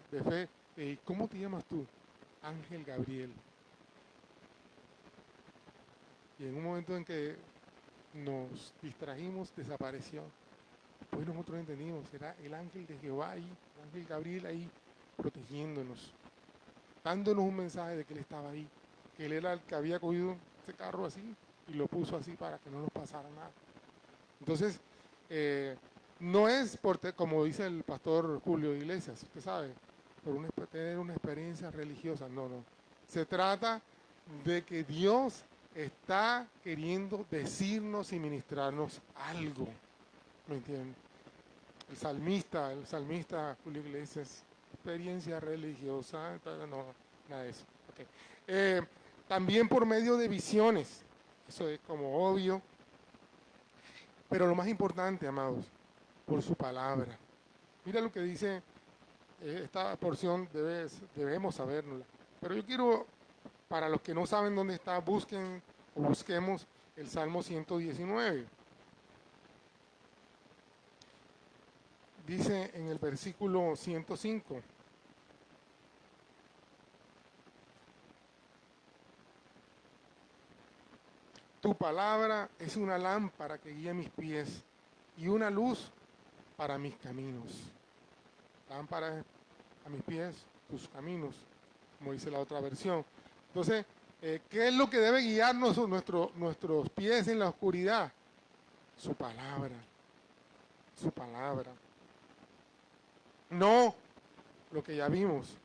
fe, ¿cómo te llamas tú? Ángel Gabriel. Y en un momento en que nos distrajimos, desapareció. Después nosotros entendimos, era el ángel de Jehová ahí, el ángel Gabriel ahí, protegiéndonos, dándonos un mensaje de que Él estaba ahí, que Él era el que había cogido ese carro así y lo puso así para que no nos pasara nada. Entonces, no es como dice el pastor Julio Iglesias, usted sabe, tener una experiencia religiosa, no, no. Se trata de que Dios está queriendo decirnos y ministrarnos algo, ¿me entienden? El salmista Julio Iglesias, experiencia religiosa, no, nada de eso. Okay. También por medio de visiones, eso es como obvio, pero lo más importante, amados, por su palabra. Mira lo que dice esta porción, debemos sabernosla. Pero yo quiero, para los que no saben dónde está, busquen o busquemos el Salmo 119. Dice en el versículo 105. Tu palabra es una lámpara que guía mis pies y una luz para mis caminos. Lámpara a mis pies, tus caminos, como dice la otra versión. Entonces, ¿qué es lo que debe guiarnos nuestros pies en la oscuridad? Su palabra, su palabra. No lo que ya vimos.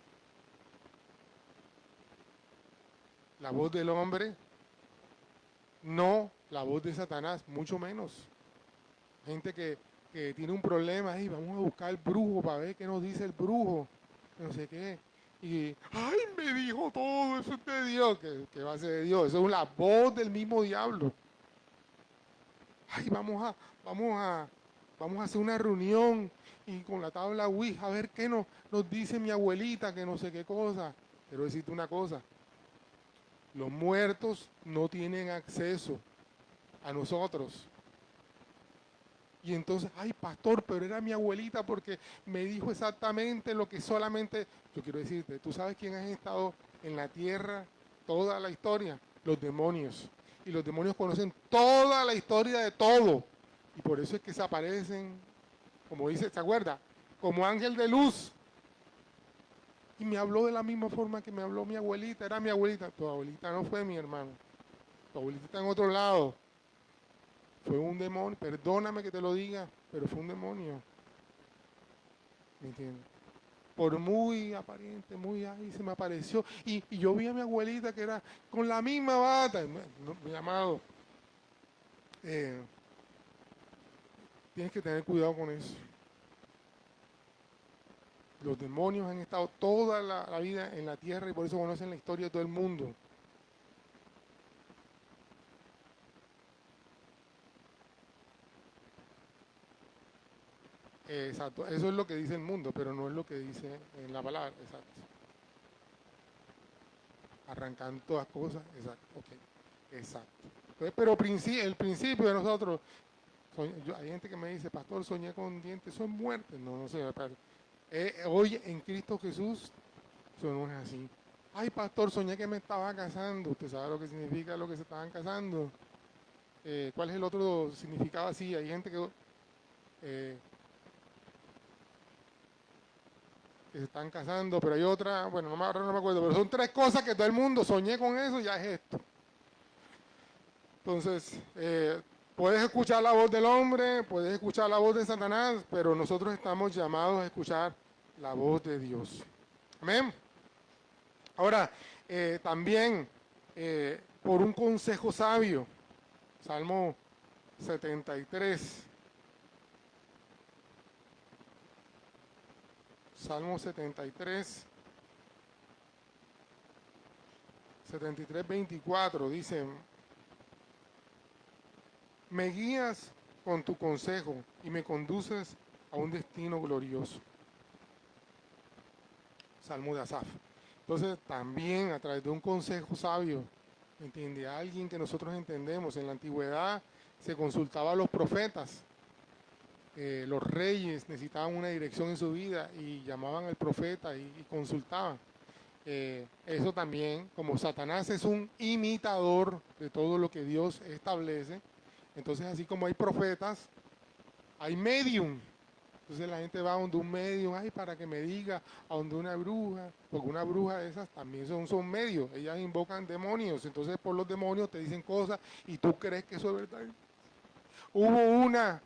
La voz del hombre, no la voz de Satanás, mucho menos. Gente que tiene un problema, y vamos a buscar el brujo para ver qué nos dice el brujo, no sé qué. Y, ay, me dijo todo, eso es de Dios, que va a ser de Dios, eso es la voz del mismo diablo. Ay, vamos a hacer una reunión y con la tabla Ouija a ver qué nos dice mi abuelita, que no sé qué cosa. Quiero decirte una cosa, los muertos no tienen acceso a nosotros. Y entonces, ay, pastor, pero era mi abuelita porque me dijo exactamente lo que solamente, yo quiero decirte, tú sabes quién ha estado en la tierra toda la historia, los demonios. Y los demonios conocen toda la historia de todo. Y por eso es que se aparecen, como dice, ¿se acuerda? Como ángel de luz. Y me habló de la misma forma que me habló mi abuelita, era mi abuelita. Tu abuelita no fue mi hermano. Tu abuelita está en otro lado. Fue un demonio, perdóname que te lo diga, pero fue un demonio. ¿Me entiendes? Por muy aparente, muy ahí se me apareció. Y yo vi a mi abuelita que era con la misma bata. Mi amado, tienes que tener cuidado con eso. Los demonios han estado toda la vida en la tierra y por eso conocen la historia de todo el mundo. Exacto, eso es lo que dice el mundo, pero no es lo que dice en la palabra, exacto. Arrancando todas cosas, exacto, ok, exacto. Pero el principio de nosotros, hay gente que me dice, pastor, soñé con dientes, son muertes. No, no sé, hoy en Cristo Jesús, eso no es así. Ay, pastor, soñé que me estaba casando. ¿Usted sabe lo que significa lo que se estaban casando? ¿Cuál es el otro significado así? Hay gente eh, que se están casando, pero hay otra, bueno, ahora no me acuerdo, pero son tres cosas que todo el mundo soñé con eso, ya es esto. Entonces, puedes escuchar la voz del hombre, puedes escuchar la voz de Satanás, pero nosotros estamos llamados a escuchar la voz de Dios. Amén. Ahora, también por un consejo sabio, Salmo 73. Salmo 73, 73, 24 dice, me guías con tu consejo y me conduces a un destino glorioso. Salmo de Asaf. Entonces también a través de un consejo sabio, ¿entiende? Alguien que nosotros entendemos. En la antigüedad se consultaba a los profetas. Los reyes necesitaban una dirección en su vida y llamaban al profeta y consultaban. Eso también, como Satanás es un imitador de todo lo que Dios establece, entonces así como hay profetas, hay medium. Entonces la gente va a donde un medium, ay, para que me diga, a donde una bruja, porque una bruja de esas también son medios, ellas invocan demonios, entonces por los demonios te dicen cosas y tú crees que eso es verdad. Hubo una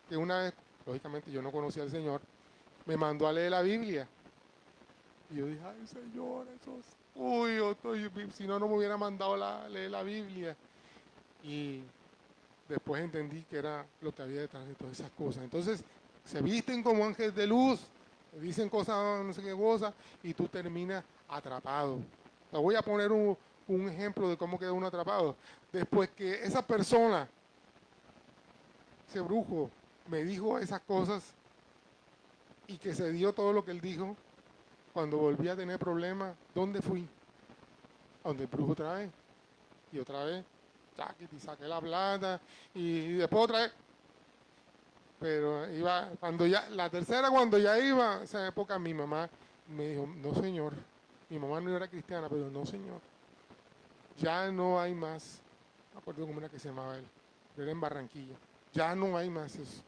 que una vez, lógicamente yo no conocía al Señor, me mandó a leer la Biblia. Y yo dije, ay Señor, eso es, uy, si no, no me hubiera mandado a leer la Biblia. Y después entendí que era lo que había detrás de todas esas cosas. Entonces, se visten como ángeles de luz, dicen cosas, no sé qué cosas, y tú terminas atrapado. Te voy a poner un ejemplo de cómo queda uno atrapado. Después que esa persona, ese brujo, me dijo esas cosas y que se dio todo lo que él dijo, cuando volví a tener problemas, ¿dónde fui? A donde el brujo otra vez. Y otra vez, y saqué la plata, y después otra vez. Pero iba, cuando ya, la tercera cuando ya iba, esa época mi mamá me dijo, no señor, mi mamá no era cristiana, pero no señor, ya no hay más, no me acuerdo cómo era que se llamaba él, pero era en Barranquilla, ya no hay más eso.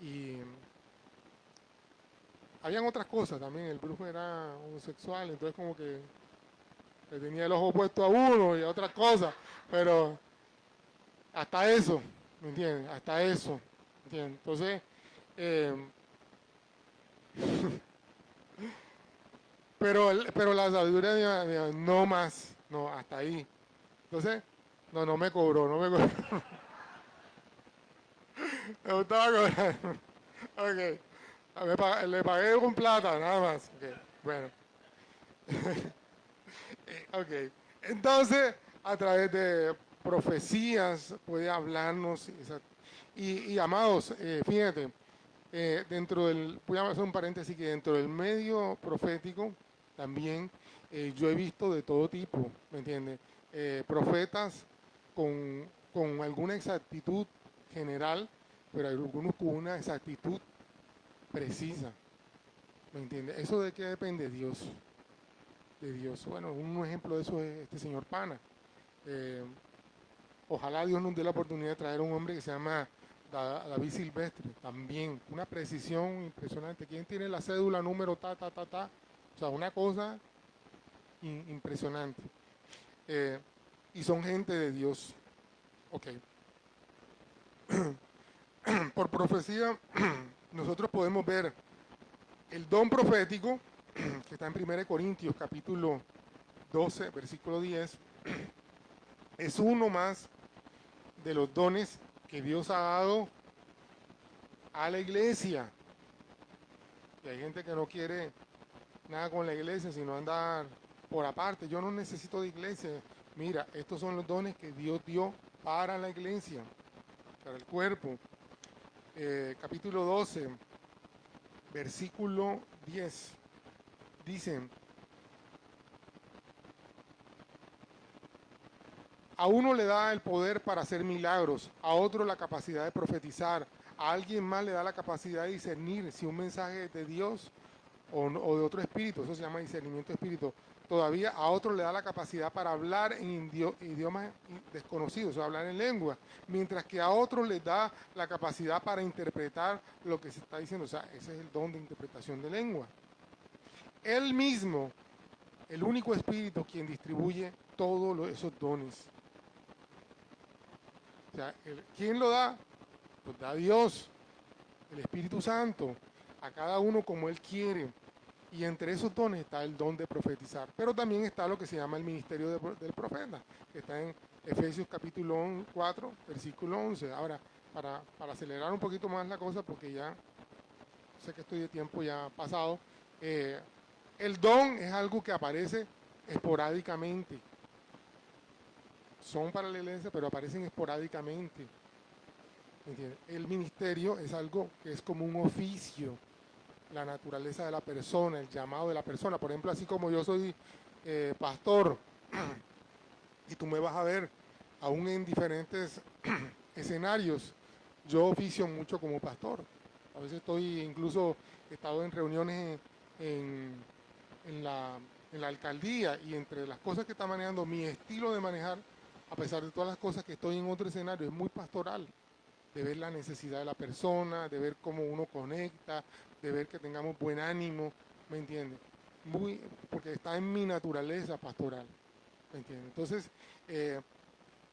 Y habían otras cosas también, el brujo era homosexual, entonces como que le tenía el ojo puesto a uno y a otras cosas, pero hasta eso, ¿me entiendes? Hasta eso, ¿me entiendes? Entonces, eh, pero la sabiduría de no más, no, hasta ahí. Entonces, no me cobró, no me cobró. Me gustaba cobrar. Ok. Le pagué con plata, nada más. Okay. Bueno. Ok. Entonces, a través de profecías puede hablarnos. Y amados, fíjate, dentro del, voy a hacer un paréntesis, que dentro del medio profético también yo he visto de todo tipo, ¿me entiendes? Profetas con alguna exactitud general, pero hay algunos con una exactitud precisa, ¿me entiendes? ¿Eso de qué depende? Dios, de Dios. Bueno, un ejemplo de eso es este señor Pana. Eh, Ojalá Dios nos dé la oportunidad de traer a un hombre que se llama David Silvestre, también, una precisión impresionante. ¿Quién tiene la cédula número ta, ta, ta, ta? O sea, una cosa impresionante. Y son gente de Dios. Ok. Por profecía, nosotros podemos ver el don profético, que está en 1 Corintios capítulo 12, versículo 10, es uno más de los dones que Dios ha dado a la iglesia. Y hay gente que no quiere nada con la iglesia, sino andar por aparte. Yo no necesito de iglesia. Mira, estos son los dones que Dios dio para la iglesia, para el cuerpo. Capítulo 12, versículo 10. Dicen, A uno le da el poder para hacer milagros, a otro la capacidad de profetizar, a alguien más le da la capacidad de discernir si un mensaje es de Dios o de otro espíritu, eso se llama discernimiento de espíritu. Todavía a otro le da la capacidad para hablar en idiomas desconocidos, o sea, hablar en lengua, mientras que a otro le da la capacidad para interpretar lo que se está diciendo, o sea, ese es el don de interpretación de lengua. Él mismo, el único espíritu quien distribuye todos esos dones. O sea, ¿quién lo da? Pues da Dios, el Espíritu Santo, a cada uno como Él quiere. Y entre esos dones está el don de profetizar. Pero también está lo que se llama el ministerio del profeta, que está en Efesios capítulo 4, versículo 11. Ahora, para acelerar un poquito más la cosa, porque ya sé que estoy de tiempo ya pasado, el don es algo que aparece esporádicamente. Son para la iglesia, pero aparecen esporádicamente. ¿Entiendes? El ministerio es algo que es como un oficio, la naturaleza de la persona, el llamado de la persona. Por ejemplo, así como yo soy pastor y tú me vas a ver aún en diferentes escenarios, yo oficio mucho como pastor. A veces incluso he estado en reuniones en la alcaldía y entre las cosas que está manejando, mi estilo de manejar, a pesar de todas las cosas que estoy en otro escenario, es muy pastoral, de ver la necesidad de la persona, de ver cómo uno conecta, de ver que tengamos buen ánimo, ¿me entiendes? Porque está en mi naturaleza pastoral, ¿me entiendes? Entonces,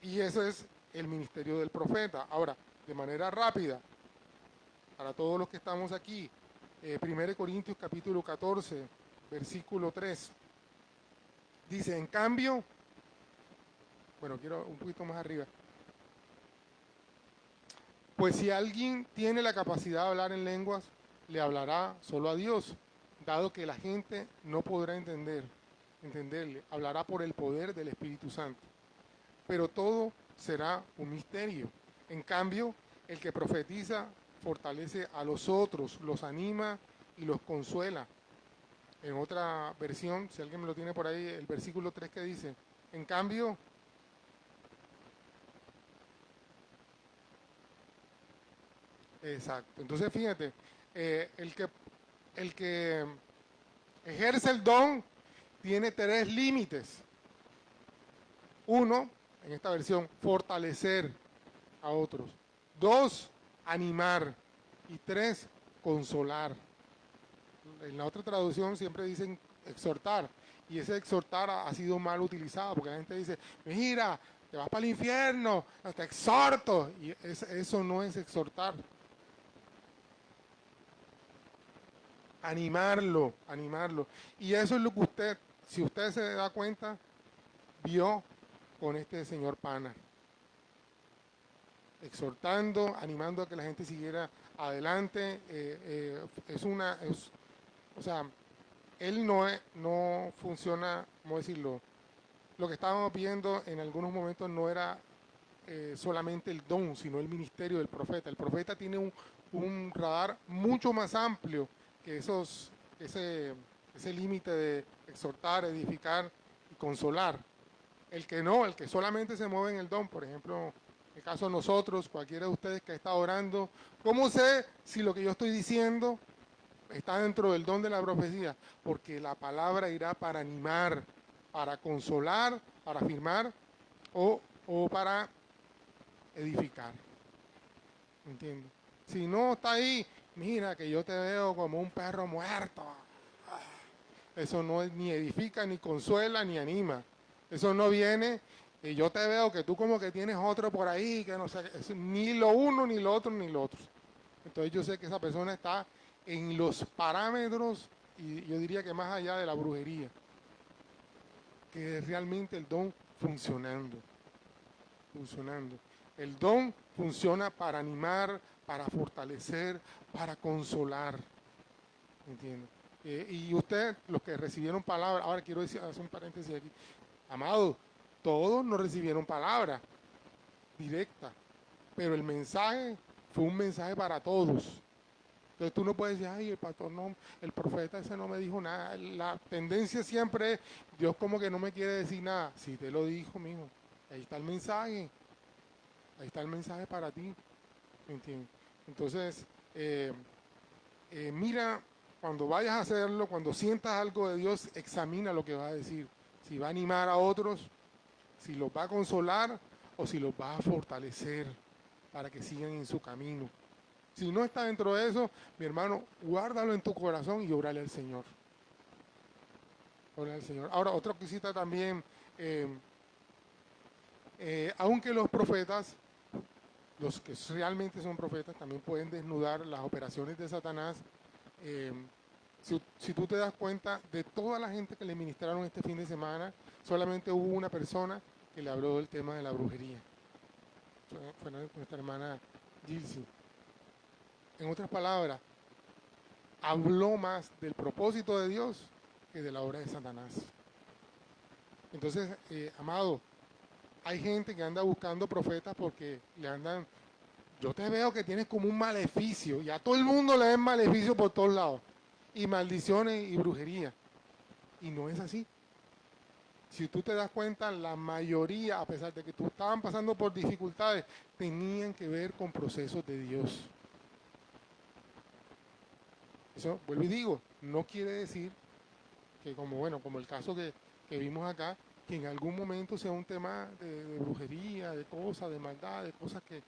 y eso es el ministerio del profeta. Ahora, de manera rápida, para todos los que estamos aquí, 1 Corintios capítulo 14, versículo 3, dice, en cambio, bueno, quiero un poquito más arriba, pues si alguien tiene la capacidad de hablar en lenguas, le hablará solo a Dios, dado que la gente no podrá entenderle, hablará por el poder del Espíritu Santo. Pero todo será un misterio. En cambio, el que profetiza fortalece a los otros, los anima y los consuela. En otra versión, si alguien me lo tiene por ahí, el versículo 3 que dice, en cambio, exacto. Entonces, fíjate, el que ejerce el don tiene tres límites. Uno, en esta versión, fortalecer a otros. Dos, animar. Y tres, consolar. En la otra traducción siempre dicen exhortar. Y ese exhortar ha sido mal utilizado porque la gente dice, mira, te vas para el infierno, te exhorto. Y eso no es exhortar. Animarlo. Y eso es lo que usted, si usted se da cuenta, vio con este señor Pana. Exhortando, animando a que la gente siguiera adelante. O sea, él no funciona, ¿cómo decirlo? Lo que estábamos viendo en algunos momentos no era solamente el don, sino el ministerio del profeta. El profeta tiene un radar mucho más amplio que ese límite de exhortar, edificar y consolar. El que no, el que solamente se mueve en el don, por ejemplo, en el caso de nosotros, cualquiera de ustedes que está orando, ¿cómo sé si lo que yo estoy diciendo está dentro del don de la profecía? Porque la palabra irá para animar, para consolar, para afirmar o para edificar. ¿Entiendes? Si no está ahí, mira que yo te veo como un perro muerto. Eso no es, ni edifica, ni consuela, ni anima. Eso no viene y yo te veo que tú como que tienes otro por ahí, que no sé, ni lo uno, ni lo otro, ni lo otro. Entonces yo sé que esa persona está en los parámetros, y yo diría que más allá de la brujería, que es realmente el don funcionando. El don funciona para animar, para fortalecer, para consolar. ¿Entiendes? Y ustedes, los que recibieron palabra, ahora quiero hacer un paréntesis aquí. Amados, todos no recibieron palabra directa, pero el mensaje fue un mensaje para todos. Entonces tú no puedes decir, ay, el pastor no, el profeta ese no me dijo nada. La tendencia siempre es, Dios como que no me quiere decir nada. Si te lo dijo, mijo, Ahí está el mensaje. Ahí está el mensaje para ti. ¿Me entiendes? Entonces, mira, cuando vayas a hacerlo, cuando sientas algo de Dios, examina lo que va a decir. Si va a animar a otros, si los va a consolar o si los va a fortalecer para que sigan en su camino. Si no está dentro de eso, mi hermano, guárdalo en tu corazón y órale al Señor. Órale al Señor. Ahora, otra cosita también, eh, aunque los profetas, los que realmente son profetas, también pueden desnudar las operaciones de Satanás. eh, si tú te das cuenta de toda la gente que le ministraron este fin de semana, solamente hubo una persona que le habló del tema de la brujería. Fue nuestra hermana Gilsi. En otras palabras, habló más del propósito de Dios que de la obra de Satanás. Entonces, amado, hay gente que anda buscando profetas porque le andan, yo te veo que tienes como un maleficio y a todo el mundo le ven maleficio por todos lados y maldiciones y brujería. Y no es así. Si tú te das cuenta, la mayoría, a pesar de que tú estaban pasando por dificultades, tenían que ver con procesos de Dios. Eso, vuelvo y digo, no quiere decir que como el caso que vimos acá, que en algún momento sea un tema de brujería, de cosas, de maldad, de cosas que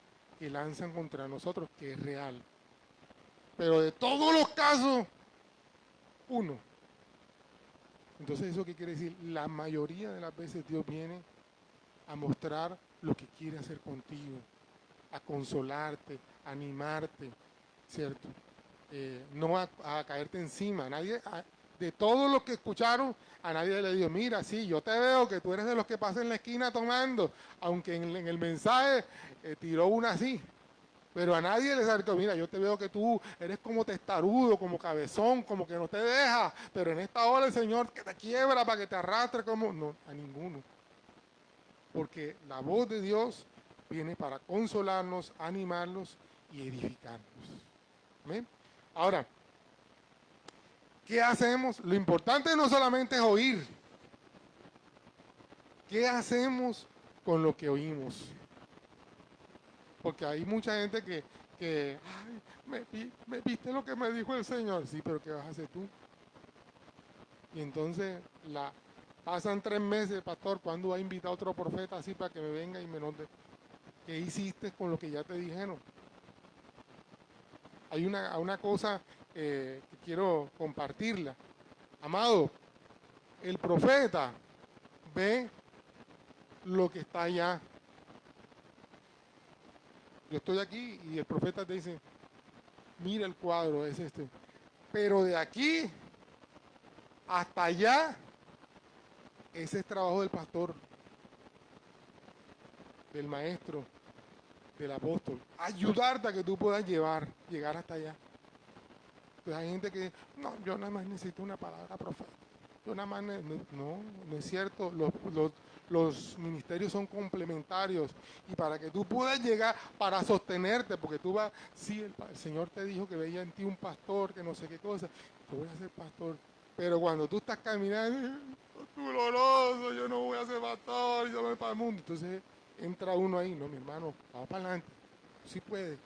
lanzan contra nosotros, que es real. Pero de todos los casos, uno. Entonces, ¿eso qué quiere decir? La mayoría de las veces Dios viene a mostrar lo que quiere hacer contigo, a consolarte, a animarte, ¿cierto? No a caerte encima. De todos los que escucharon, a nadie le dijo, mira, sí, yo te veo que tú eres de los que pasan en la esquina tomando, aunque en el mensaje tiró una así. Pero a nadie le saltó, mira, yo te veo que tú eres como testarudo, como cabezón, como que no te deja, pero en esta hora el Señor que te quiebra para que te arrastre, como... No, a ninguno. Porque la voz de Dios viene para consolarnos, animarnos y edificarnos. ¿Amén? Ahora, ¿qué hacemos? Lo importante no solamente es oír. ¿Qué hacemos con lo que oímos? Porque hay mucha gente que ay, me viste lo que me dijo el Señor. Sí, pero ¿qué vas a hacer tú? Y entonces pasan 3 meses, pastor, ¿cuándo va a invitar a otro profeta así para que me venga y me note? ¿Qué hiciste con lo que ya te dijeron? Hay una cosa que quiero compartirla. Amado, el profeta ve lo que está allá. Yo estoy aquí y el profeta te dice, mira el cuadro, es este. Pero de aquí hasta allá, ese es trabajo del pastor, del maestro, del apóstol. Ayudarte a que tú puedas llegar hasta allá. Entonces hay gente que, no, yo nada más necesito una palabra profética. Yo nada más, no es cierto. Los ministerios son complementarios y para que tú puedas llegar, para sostenerte, porque tú vas, sí, el Señor te dijo que veía en ti un pastor, que no sé qué cosa, yo voy a ser pastor, pero cuando tú estás caminando, doloroso, yo no voy a ser pastor, yo voy para el mundo, entonces entra uno ahí, no, mi hermano, va para adelante, sí puede,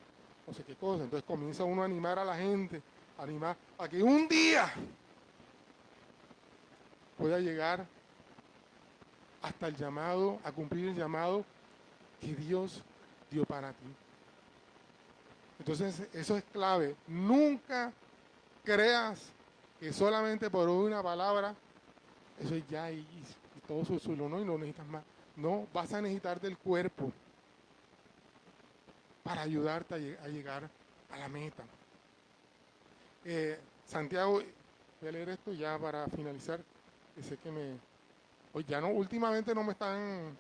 no sé qué cosa, entonces comienza uno a animar a la gente, a animar a que un día pueda llegar hasta el llamado, a cumplir el llamado que Dios dio para ti. Entonces, eso es clave. Nunca creas que solamente por una palabra, eso es ya y todo eso solo, no, y no necesitas más. No, vas a necesitar del cuerpo para ayudarte a llegar a la meta. Santiago, voy a leer esto ya para finalizar, que sé que pues ya no, últimamente no me están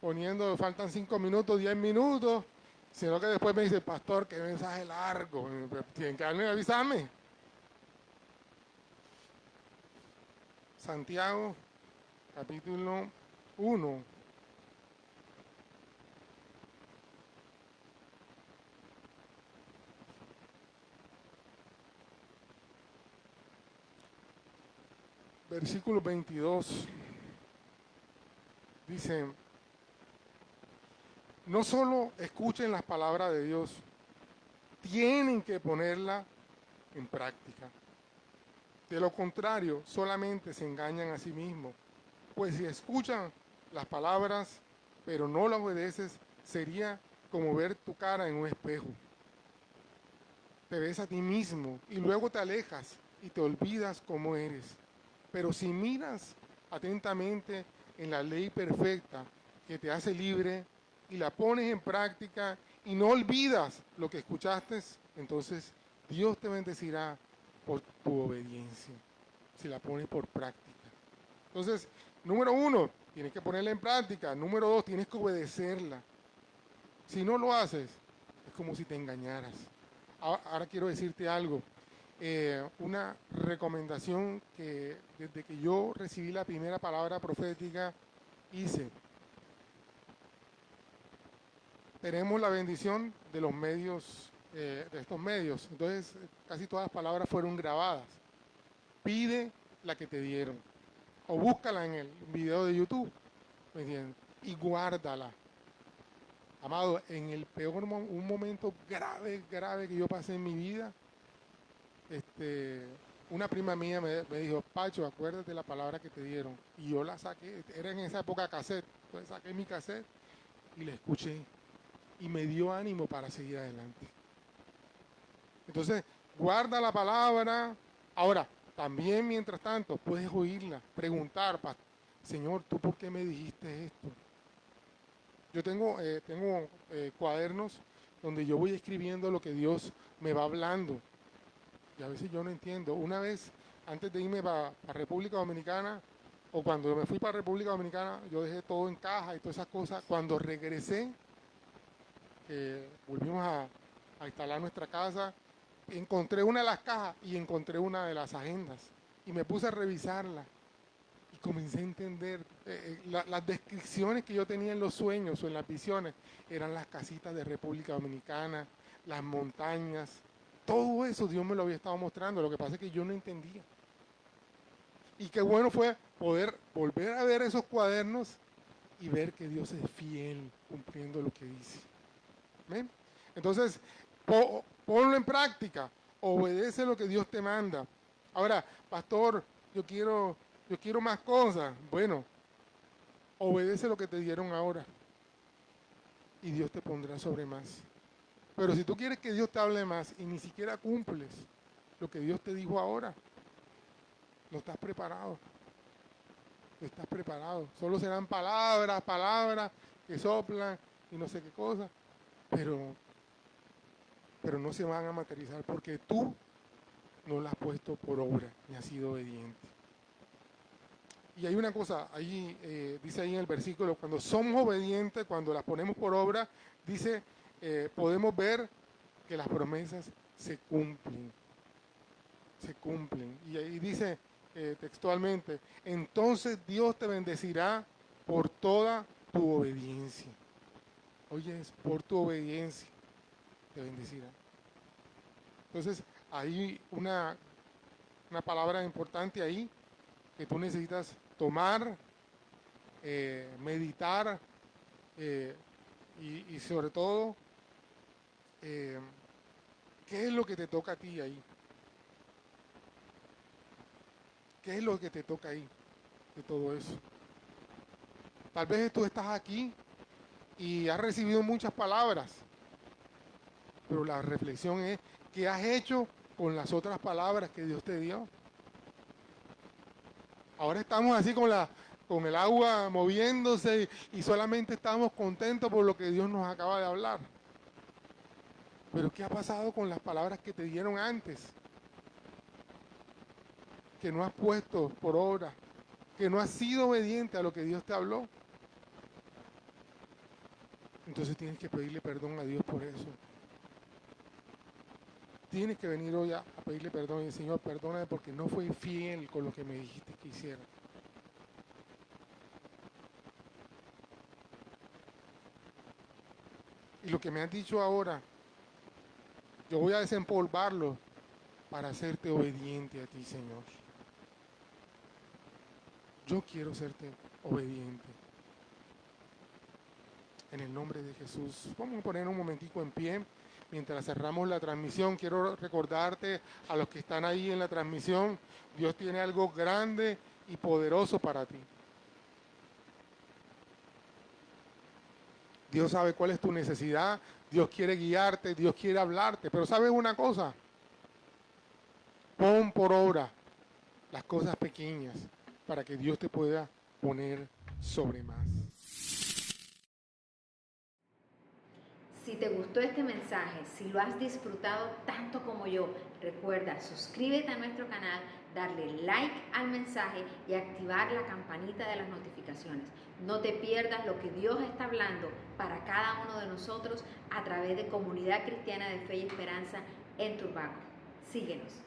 poniendo, faltan 5 minutos, 10 minutos, sino que después me dice, pastor, qué mensaje largo, tienen que darme avisarme. Santiago, capítulo 1. Versículo 22. Dice, no solo escuchen las palabras de Dios, tienen que ponerla en práctica. De lo contrario, solamente se engañan a sí mismos. Pues si escuchan las palabras, pero no las obedeces, sería como ver tu cara en un espejo. Te ves a ti mismo y luego te alejas y te olvidas cómo eres. Pero si miras atentamente en la ley perfecta que te hace libre y la pones en práctica y no olvidas lo que escuchaste, entonces Dios te bendecirá por tu obediencia, si la pones por práctica. Entonces, número uno, tienes que ponerla en práctica. Número dos, tienes que obedecerla. Si no lo haces, es como si te engañaras. Ahora quiero decirte algo. Una recomendación que desde que yo recibí la primera palabra profética hice. Tenemos la bendición de los medios, de estos medios. Entonces, casi todas las palabras fueron grabadas. Pide la que te dieron. O búscala en el video de YouTube. ¿Me entiendes? Y guárdala. Amado, en el peor un momento grave, grave que yo pasé en mi vida, una prima mía me dijo, Pacho, acuérdate de la palabra que te dieron. Y yo la saqué, era en esa época cassette, entonces saqué mi cassette y la escuché. Y me dio ánimo para seguir adelante. Entonces, guarda la palabra. Ahora, también mientras tanto, puedes oírla, preguntar, Señor, ¿tú por qué me dijiste esto? Yo tengo cuadernos donde yo voy escribiendo lo que Dios me va hablando. Y a veces yo no entiendo. Una vez, antes de irme para República Dominicana, o cuando me fui para República Dominicana, yo dejé todo en caja y todas esas cosas. Cuando regresé, volvimos a instalar nuestra casa, encontré una de las cajas y encontré una de las agendas. Y me puse a revisarla y comencé a entender las descripciones que yo tenía en los sueños o en las visiones. Eran las casitas de República Dominicana, las montañas. Todo eso Dios me lo había estado mostrando. Lo que pasa es que yo no entendía. Y qué bueno fue poder volver a ver esos cuadernos y ver que Dios es fiel cumpliendo lo que dice. ¿Ven? Entonces, ponlo en práctica, obedece lo que Dios te manda. Ahora, pastor, yo quiero más cosas. Bueno, obedece lo que te dieron ahora y Dios te pondrá sobre más. Pero si tú quieres que Dios te hable más y ni siquiera cumples lo que Dios te dijo ahora, no estás preparado. No estás preparado. Solo serán palabras, palabras que soplan y no sé qué cosa, pero no se van a materializar porque tú no la has puesto por obra ni has sido obediente. Y hay una cosa, ahí dice ahí en el versículo, cuando somos obedientes, cuando las ponemos por obra, dice, podemos ver que las promesas se cumplen, se cumplen. Y ahí dice textualmente, entonces Dios te bendecirá por toda tu obediencia. Oye, es por tu obediencia te bendecirá. Entonces, hay una palabra importante ahí que tú necesitas tomar, meditar eh, y sobre todo, eh, ¿qué es lo que te toca a ti ahí? ¿Qué es lo que te toca ahí de todo eso? Tal vez tú estás aquí y has recibido muchas palabras, pero la reflexión es, ¿qué has hecho con las otras palabras que Dios te dio? Ahora estamos así con el agua moviéndose y solamente estamos contentos por lo que Dios nos acaba de hablar. Pero ¿qué ha pasado con las palabras que te dieron antes? Que no has puesto por obra, que no has sido obediente a lo que Dios te habló. Entonces tienes que pedirle perdón a Dios por eso. Tienes que venir hoy a pedirle perdón y decir, Señor, perdóname porque no fui fiel con lo que me dijiste que hiciera. Y lo que me has dicho ahora, yo voy a desempolvarlo para hacerte obediente a ti, Señor. Yo quiero serte obediente. en el nombre de Jesús. Vamos a poner un momentico en pie. Mientras cerramos la transmisión, quiero recordarte a los que están ahí en la transmisión, Dios tiene algo grande y poderoso para ti. Dios sabe cuál es tu necesidad, Dios quiere guiarte, Dios quiere hablarte, pero ¿sabes una cosa? Pon por obra las cosas pequeñas para que Dios te pueda poner sobre más. Si te gustó este mensaje, si lo has disfrutado tanto como yo, recuerda suscríbete a nuestro canal, darle like al mensaje y activar la campanita de las notificaciones. No te pierdas lo que Dios está hablando para cada uno de nosotros a través de Comunidad Cristiana de Fe y Esperanza en Turbaco. Síguenos.